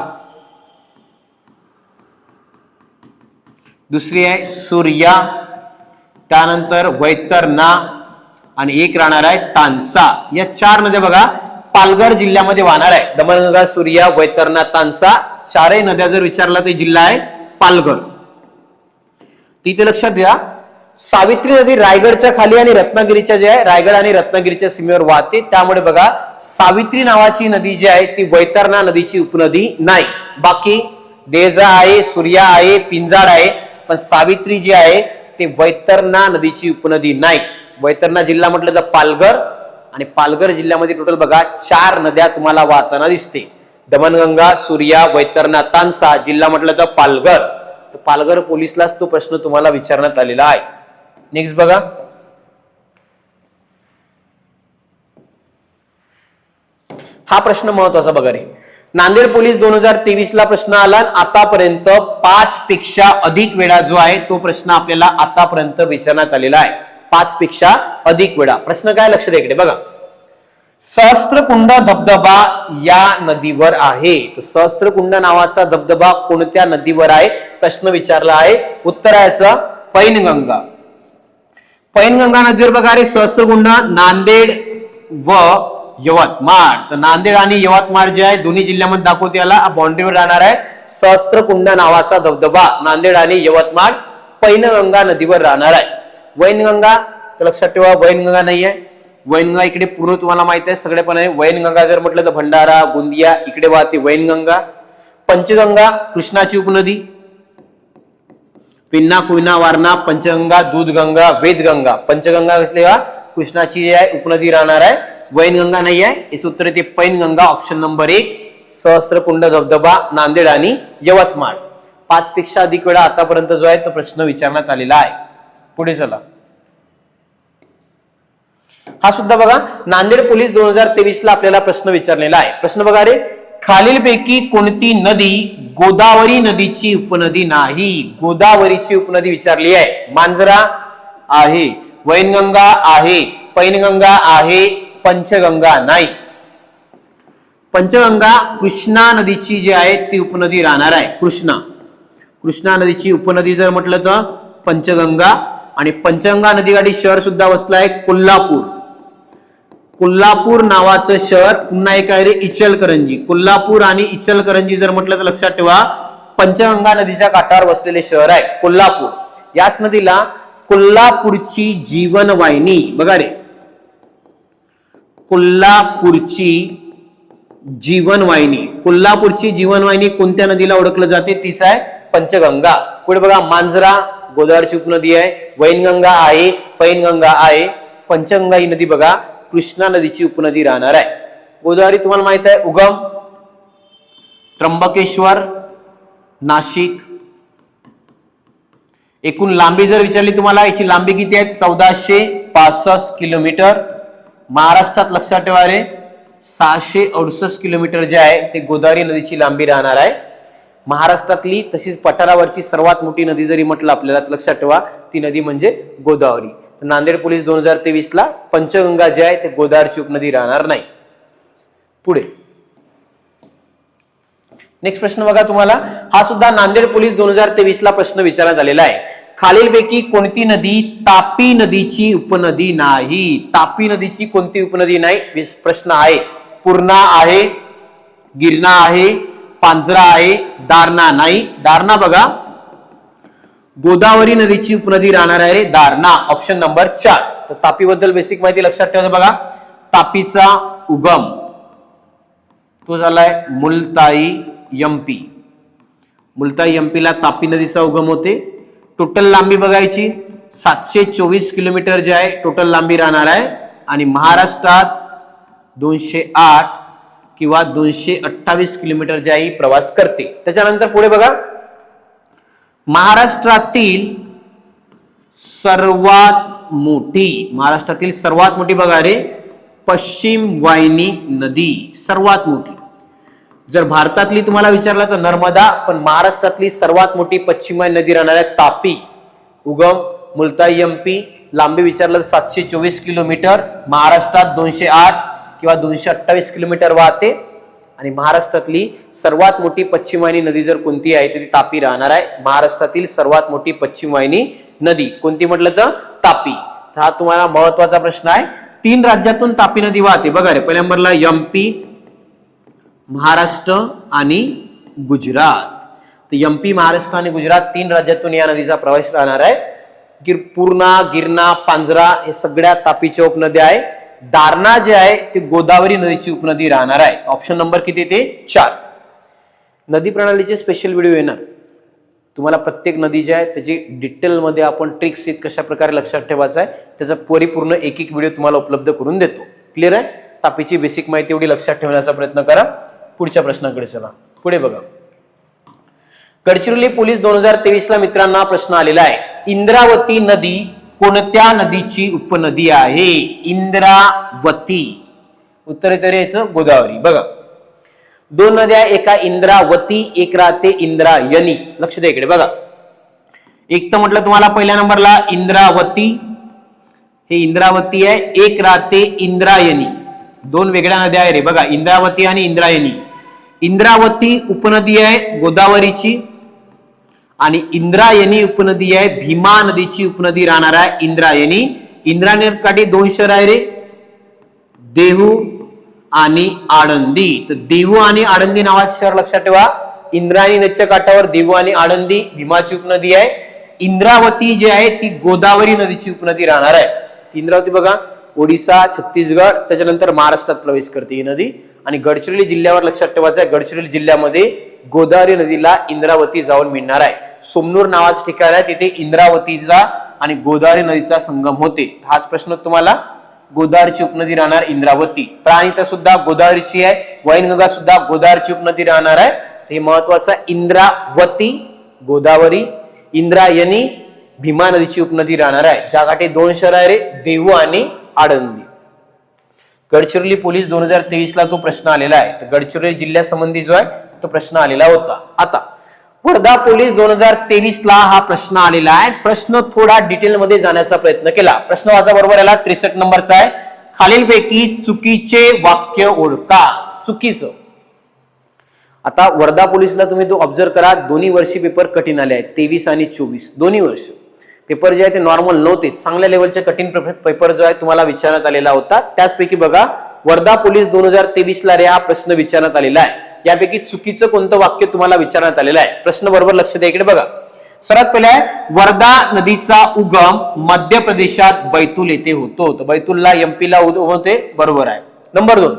दुसरी आहे सूर्या, त्यानंतर वैतरणा आणि एक राहणार आहे तानसा. या चार नद्या बघा पालघर जिल्ह्यामध्ये वाहणार आहे. दमनगंगा, सूर्या, वैतरणा, तानसा चारही नद्या जर विचारला तर जिल्हा आहे पालघर. तिथे लक्षात घ्या सावित्री नदी रायगडच्या खाली आणि रत्नागिरीच्या जे आहे रायगड आणि रत्नागिरीच्या सीमेवर वाहते. त्यामुळे बघा सावित्री नावाची नदी जी आहे ती वैतरणा नदीची उपनदी नाही. बाकी देजा आहे, सूर्या आहे, पिंजाड आहे, पण सावित्री जी आहे ते वैतरणा नदीची उपनदी नाही. वैतरणा जिल्हा म्हटलं तर पालघर आणि पालघर जिल्ह्यामध्ये टोटल बघा 4 नद्या तुम्हाला वाहताना दिसते. दमनगंगा, सूर्या, वैतरणा, तानसा. जिल्हा म्हटलं तर पालघर. तर पालघर पोलीसलाच तो प्रश्न तुम्हाला विचारण्यात आलेला आहे. नेक्स्ट बघा, हा प्रश्न महत्वाचा बघा रे. नांदेड पोलीस 2023 ला प्रश्न आला. आतापर्यंत 5 पेक्षा अधिक वेळा जो आहे तो प्रश्न आपल्याला आतापर्यंत विचारण्यात आलेला आहे. 5 पेक्षा अधिक वेळा. प्रश्न काय लक्ष द्या इकडे बघा. सहस्त्रकुंड धबधबा या नदीवर आहे. तर सहस्त्रकुंड नावाचा धबधबा कोणत्या नदीवर आहे प्रश्न विचारला आहे. उत्तराचं पैनगंगा. पैनगंगा नदीवर बघा रे सहस्त्रकुंड नांदेड व यवतमाळ. तर नांदेड आणि यवतमाळ जे आहे दोन्ही जिल्ह्यामध्ये दाखवते याला बाउंड्रीवर राहणार आहे सहस्त्रकुंड नावाचा धबधबा. नांदेड आणि यवतमाळ पैनगंगा नदीवर राहणार आहे. वैनगंगा लक्षात ठेवा वैनगंगा नाहीये. वैनगंगा इकडे पूर्व तुम्हाला माहिती आहे सगळे पण आहे. वैनगंगा जर म्हटलं तर भंडारा, गोंदिया इकडे वाहते वैनगंगा. पंचगंगा कृष्णाची उपनदी. पिन्ना, कोयना, वारणा, पंचगंगा, दूधगंगा, वेदगंगा. पंचगंगा कसली का कृष्णाची आहे उपनदी राहणार आहे. वैनगंगा नाही आहे. याचं उत्तर येते पैनगंगा. ऑप्शन नंबर 1 सहस्त्रकुंड धबधबा नांदेड आणि यवतमाळ. 5 पेक्षा अधिक वेळा आतापर्यंत जो आहे तो प्रश्न विचारण्यात आलेला आहे. पुढे चला. हा सुद्धा बघा नांदेड पोलीस 2023 ला आपल्याला प्रश्न विचारलेला आहे. प्रश्न बघा रे, खालीलपैकी कोणती नदी गोदावरी नदीची उपनदी नाही. गोदावरीची उपनदी विचारली आहे. मांजरा आहे, वैनगंगा आहे, पैनगंगा आहे, पंचगंगा नाही. पंचगंगा कृष्णा नदीची जी आहे ती उपनदी राहणार आहे. कृष्णा नदीची उपनदी जर म्हटलं तर पंचगंगा. आणि पंचगंगा नदीकाठी शहर सुद्धा वसलं आहे कोल्हापूर. कोल्हापूर नावाचं शहर पुन्हा एक आहे रे इचलकरंजी. कोल्हापूर आणि इचलकरंजी जर म्हटलं तर लक्षात ठेवा पंचगंगा नदीच्या काठावर वसलेले शहर आहे कोल्हापूर. याच नदीला कोल्हापूरची जीवनवाहिनी बघा रे, कोल्हापूरची जीवनवाहिनी. कोल्हापूरची जीवनवाहिनी कोणत्या नदीला ओळखलं जाते तीच आहे पंचगंगा. पुढे बघा मांजरा गोदावरीची उपनदी आहे, वैनगंगा आहे, पैनगंगा आहे, पंचगंगा ही नदी बघा कृष्णा नदीची उपनदी राहणार आहे. गोदावरी तुम्हाला माहित आहे उगम त्र्यंबकेश्वर, नाशिक, एकूण लांबी जर विचारली तुम्हाला, याची लांबी किती आहे? 1465 किलोमीटर. महाराष्ट्रात लक्षात ठेवा रे 668 किलोमीटर जे आहे ते गोदावरी नदीची लांबी राहणार आहे. महाराष्ट्रातली तशीच पठारावरची सर्वात मोठी नदी जरी म्हटलं आपल्याला तर लक्षात ठेवा ती नदी म्हणजे गोदावरी. नांदेड पोलीस 2023 ला पंचगंगा जे आहे ते गोदावरीची उपनदी राहणार नाही. पुढे नेक्स्ट प्रश्न बघा तुम्हाला, हा सुद्धा नांदेड पोलीस 2023 ला प्रश्न विचारण्यात आलेला आहे. खालीलपैकी कोणती नदी तापी नदीची उपनदी नाही? तापी नदीची कोणती उपनदी नाही प्रश्न आहे. पूर्णा आहे, गिरणा आहे, पांजरा आहे, दारणा नाही. दारणा बघा गोदावरी नदीची उपनदी राहणार आहे रे दारणा. Option number 4. तर तापी बद्दल बेसिक माहिती लक्षात ठेवा बघा. तापीचा उगम तो झालाय मुलताई एमपी. मुलताई एमपी ला तापी नदीचा उगम होते. टोटल लांबी बघायची 724 किलोमीटर जे आहे टोटल लांबी राहणार आहे. आणि महाराष्ट्रात 208 किंवा 228 किलोमीटर जे आहे प्रवास करते. त्याच्यानंतर पुढे बघा, महाराष्ट्रातील सर्वात मोठी बघा रे पश्चिम वाहिनी नदी सर्वात मोठी. जर भारतातली तुम्हाला विचारला तर नर्मदा, पण महाराष्ट्रातली सर्वात मोठी पश्चिम वाहिनी नदी राहणार आहे तापी. उगम मुलताई एमपी, लांबी विचारलं तर 724 किलोमीटर. महाराष्ट्रात 208 किंवा 228 किलोमीटर वाहते. आणि महाराष्ट्रातली सर्वात मोठी पश्चिम वाहिनी नदी जर कोणती आहे तर ती तापी राहणार आहे. महाराष्ट्रातील सर्वात मोठी पश्चिम वाहिनी नदी कोणती म्हटलं तर तापी. हा तुम्हाला महत्वाचा प्रश्न आहे. 3 राज्यातून तापी नदी वाहते बघा रे. पहिल्या नंबरला एमपी, महाराष्ट्र आणि गुजरात. तर एमपी, महाराष्ट्र आणि गुजरात 3 राज्यातून या नदीचा प्रवास राहणार आहे. पूर्णा, गिरणा, पांजरा हे सगळ्या तापीच्या उपनद्या आहे. दारणा जे आहे ते गोदावरी नदीची उपनदी राहणार आहे. ऑप्शन नंबर किती ते 4. नदी प्रणालीचे स्पेशल व्हिडिओ येणार. तुम्हाला प्रत्येक नदी जी आहे त्याची डिटेलमध्ये आपण ट्रिक्स कशा प्रकारे लक्षात ठेवायचं आहे त्याचा परिपूर्ण एक व्हिडिओ तुम्हाला उपलब्ध करून देतो. क्लिअर आहे? तापीची बेसिक माहिती एवढी लक्षात ठेवण्याचा प्रयत्न करा. पुढच्या प्रश्नाकडे चला. पुढे बघा, गडचिरोली पोलीस 2023 ला मित्रांना प्रश्न आलेला आहे. इंद्रावती नदी कोणत्या नदीची उपनदी आहे? इंद्रावती. उत्तर येते याचं गोदावरी. बघा 2 नद्या, एका इंद्रावती, एक राहते इंद्रायणी. लक्ष द्या इकडे बघा. एक तर म्हटलं तुम्हाला पहिल्या नंबरला इंद्रावती, हे इंद्रावती आहे. एक राहते इंद्रायणी. 2 वेगळ्या नद्या आहे रे बघा, इंद्रावती आणि इंद्रायणी. इंद्रावती उपनदी आहे गोदावरीची आणि इंद्रायणी उपनदी आहे भीमा नदीची उपनदी राहणार आहे इंद्रायणी. इंद्रायणीकाठी 2 शहर आहे रे, देहू आणि आळंदी. तर देहू आणि आळंदी नावाचे शहर लक्षात ठेवा. इंद्रायणी नदीच्या काठावर देहू आणि आळंदी भीमाची उपनदी आहे. इंद्रावती जी आहे ती गोदावरी नदीची उपनदी राहणार आहे. इंद्रावती बघा ओडिसा, छत्तीसगड, त्याच्यानंतर महाराष्ट्रात प्रवेश करते ही नदी. आणि गडचिरोली जिल्ह्यावर लक्षात ठेवायचं आहे, गडचिरोली जिल्ह्यामध्ये गोदावरी नदीला इंद्रावती जाऊन मिळणार आहे. सोमनूर नावाचं ठिकाण आहे, तिथे इंद्रावतीचा आणि गोदावरी नदीचा संगम होते. हाच प्रश्न तुम्हाला. गोदावरीची उपनदी राहणार इंद्रावती. प्राणिता सुद्धा गोदावरीची आहे, वैनगंगा सुद्धा गोदावरीची उपनदी राहणार आहे. हे महत्वाचं. इंद्रावती गोदावरी, इंद्रायणी भीमा नदीची उपनदी राहणार आहे. ज्या काठी 2 शहर आहे रे, देहू आणि आळंदी. गडचिरोली पोलीस 2023 ला तो प्रश्न आलेला आहे. तर गडचिरोली जिल्ह्यासंबंधी जो आहे तो प्रश्न आलेला होता. आता वर्धा पोलीस 2023 ला हा प्रश्न आलेला आहे. प्रश्न थोडा डिटेल मध्ये जाण्याचा प्रयत्न केला. प्रश्न वाचा बरोबर याला 63 नंबरचा आहे. खालीलपैकी चुकीचे वाक्य ओळखा. चुकीचं. आता वर्धा पोलीसला तुम्ही तो ऑब्झर्व करा, दोन्ही वर्षी पेपर कठीण आले आहेत. 23 आणि 24 दोन्ही वर्ष पेपर जे आहे ते नॉर्मल नव्हते. चांगल्या लेवलचे कठीण पेपर जो आहे तुम्हाला विचारण्यात आलेला होता. त्याचपैकी बघा वर्धा पोलीस 2023 ला रे हा प्रश्न विचारण्यात आलेला आहे. यापैकी चुकीचं कोणतं वाक्य तुम्हाला विचारण्यात आलेलं आहे? प्रश्न बरोबर लक्ष द्या इकडे बघा. सर्वात पहिले आहे वर्धा नदीचा उगम मध्य प्रदेशात बैतूल येथे होतो. तर बैतूलला एमपी ला होते, बरोबर आहे. नंबर 2,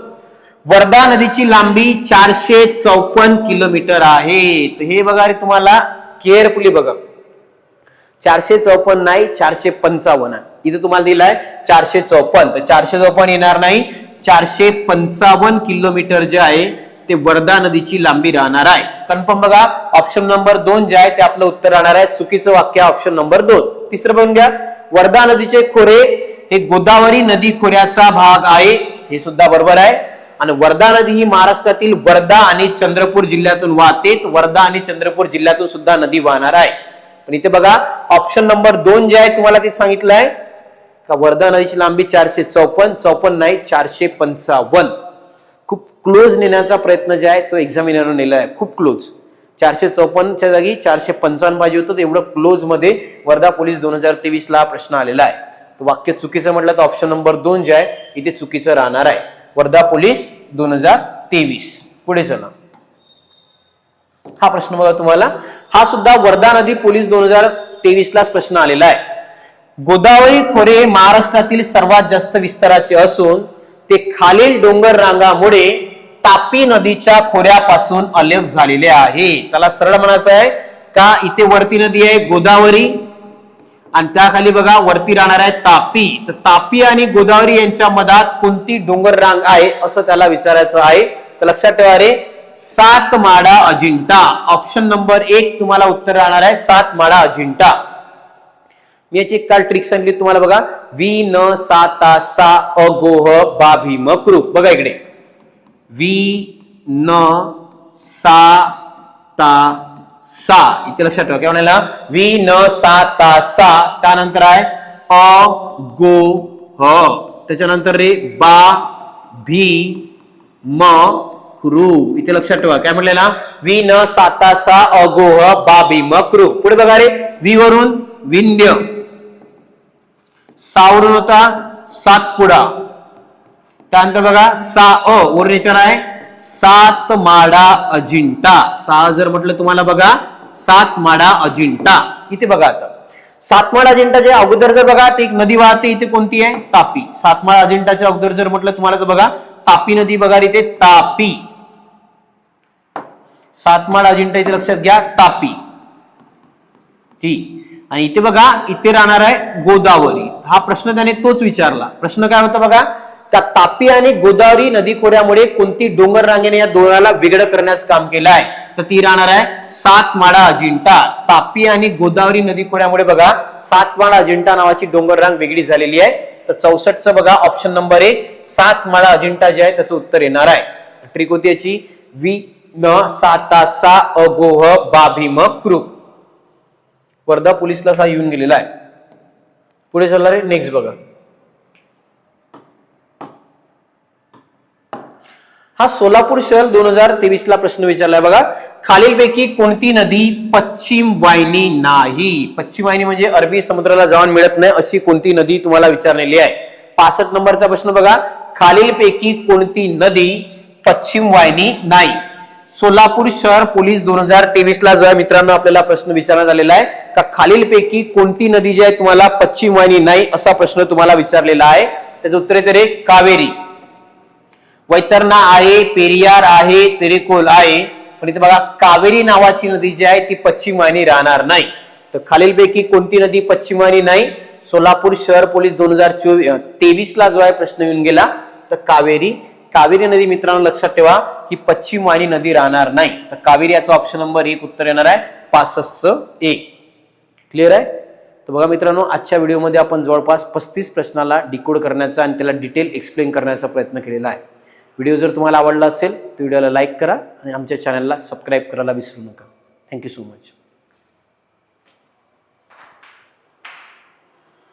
वर्धा नदीची लांबी 454 किलोमीटर आहे. तर हे बघा रे तुम्हाला केअरफुली बघा. 454 नाही 455. इथे तुम्हाला दिलाय 454. तर 454 येणार नाही. 455 किलोमीटर जे आहे ते वर्धा नदीची लांबी राहणार आहे. कन्फर्म बघा, ऑप्शन नंबर 2 जे आहे ते आपलं उत्तर राहणार आहे. चुकीचं वाक्य ऑप्शन नंबर 2. तिसरं बघून घ्या, वर्धा नदीचे खोरे हे गोदावरी नदी खोऱ्याचा भाग आहे, हे सुद्धा बरोबर आहे. आणि वर्धा नदी ही महाराष्ट्रातील वर्धा आणि चंद्रपूर जिल्ह्यातून वाहते. वर्धा आणि चंद्रपूर जिल्ह्यातून सुद्धा नदी वाहणार आहे. पण इथे बघा ऑप्शन नंबर 2 जे आहे तुम्हाला ते सांगितलंय का वर्धा नदीची लांबी 454 नाही 455. खूप क्लोज नेण्याचा प्रयत्न जे आहे तो एक्झामिनरने नेला आहे, खूप क्लोज. 454च्या जागी 455 पाहिजे होतं, एवढं क्लोज मध्ये वर्धा पोलीस 2023 ला प्रश्न आलेला आहे. वाक्य चुकीचं म्हटलं तर ऑप्शन नंबर 2 जे आहे इथे चुकीचं राहणार आहे. वर्धा पोलीस 2023. पुढे चला, हा प्रश्न बघा तुम्हाला, हा सुद्धा वर्धा नदी पोलीस 2023 लाच प्रश्न आलेला आहे. गोदावरी खोरे महाराष्ट्रातील सर्वात जास्त विस्ताराचे असून ते खालील डोंगर रांगामुळे तापी नदीच्या खोऱ्यापासून अलग झालेले आहे. त्याला सरळ म्हणायचं आहे का, इथे वरती नदी आहे गोदावरी आणि त्याखाली बघा वरती राहणार आहे तापी. तर तापी आणि गोदावरी यांच्या मधात कोणती डोंगर रांग आहे असं त्याला विचारायचं आहे. तर लक्षात ठेवा रे, सातमाडा अजिंठा. ऑप्शन नंबर 1 तुम्हाला उत्तर राहणार आहे सातमाडा अजिंठा. मी याची एक काल ट्रिक सांगितली तुम्हाला बघा, वी न सा ता सा अगोह बा भीम कृ. बघा इकडे, वी न सा ता सा, इथे लक्षात ठेवा काय म्हणाला, वी न सा ता सा, त्यानंतर आहे अ गो ह, त्याच्यानंतर रे बा भी म कृ. इथे लक्षात ठेवा काय म्हणलेला, वी न सा ता सा अगोह बा भी म कृ. पुढे बघा रे, वी वरून विंध्य, सावरून होता सातपुडा, त्यानंतर बघा सा अ वरून याच्यावर आहे सातमाडा अजिंठा. सा जर म्हटलं तुम्हाला बघा सातमाडा अजिंठा. इथे बघा आता सातमाडा अजिंठाच्या अगोदर जर बघा एक नदी वाहते, इथे कोणती आहे तापी. सातमाडा अजिंठाच्या अगोदर जर म्हटलं तुम्हाला तर बघा तापी नदी बघा इथे तापी. सातमाडा अजिंठा इथे लक्षात घ्या तापी. ठीक, आणि इथे बघा इथे राहणार आहे गोदावरी. हा प्रश्न त्याने तोच विचारला. प्रश्न काय होता बघा, त्या तापी आणि गोदावरी नदी खोऱ्यामुळे कोणती डोंगर रांगेने या दोघाला वेगळं करण्याचं काम केलं आहे, तर ती राहणार आहे सातमाडा अजिंठा. तापी आणि गोदावरी नदी खोऱ्यामुळे बघा सातमाडा अजिंठा नावाची डोंगर रांग वेगळी झालेली आहे. तर 64चं बघा ऑप्शन नंबर 1 सातमाडा अजिंठा जे आहे त्याचं उत्तर येणार आहे. ट्रिक होती याची, वी न सा ता सा अगोह बा भीम कृ. वर्धा पोलीसला असा येऊन गेलेला आहे. पुढे चालणार आहे नेक्स्ट बघा, हा सोलापूर शहर 2023 ला प्रश्न विचारलाय बघा, खालीलपैकी कोणती नदी पश्चिम वाहिनी नाही. पश्चिम वाहिनी म्हणजे अरबी समुद्राला जाऊन मिळत नाही अशी कोणती नदी तुम्हाला विचारलेली आहे. 65 नंबरचा प्रश्न बघा, खालीलपैकी कोणती नदी पश्चिम वाहिनी नाही. सोलापूर शहर पोलीस 2023 ला जो आहे मित्रांनो आपल्याला प्रश्न विचारण्यात आलेला आहे का खालीलपैकी कोणती नदी जी आहे तुम्हाला पश्चिम वाहिनी नाही असा प्रश्न तुम्हाला विचारलेला आहे. त्याचं उत्तर येते रे कावेरी. वैतरणा आहे, पेरियार आहे, तेरेखोल आहे, पण इथे बघा कावेरी नावाची नदी जी आहे ती पश्चिम वाहिनी राहणार नाही. तर खालीलपैकी कोणती नदी पश्चिम वाहिनी नाही. सोलापूर शहर पोलीस 2023 ला जो आहे प्रश्न येऊन गेला तर कावेरी. कावेरी नदी मित्रांनो लक्षात ठेवा ही पश्चिम वाहिनी नदी राहणार नाही. तर कावेरी याचा ऑप्शन नंबर 1 उत्तर येणार आहे 65A. क्लिअर आहे. तर बघा मित्रांनो आजच्या व्हिडिओमध्ये आपण जवळपास 35 प्रश्नाला डिकोड करण्याचा आणि त्याला डिटेल एक्सप्लेन करण्याचा प्रयत्न केलेला आहे. व्हिडिओ जर तुम्हाला आवडला असेल तर व्हिडिओला लाईक करा आणि आमच्या चॅनलला सबस्क्राईब करायला विसरू नका. Thank you so much.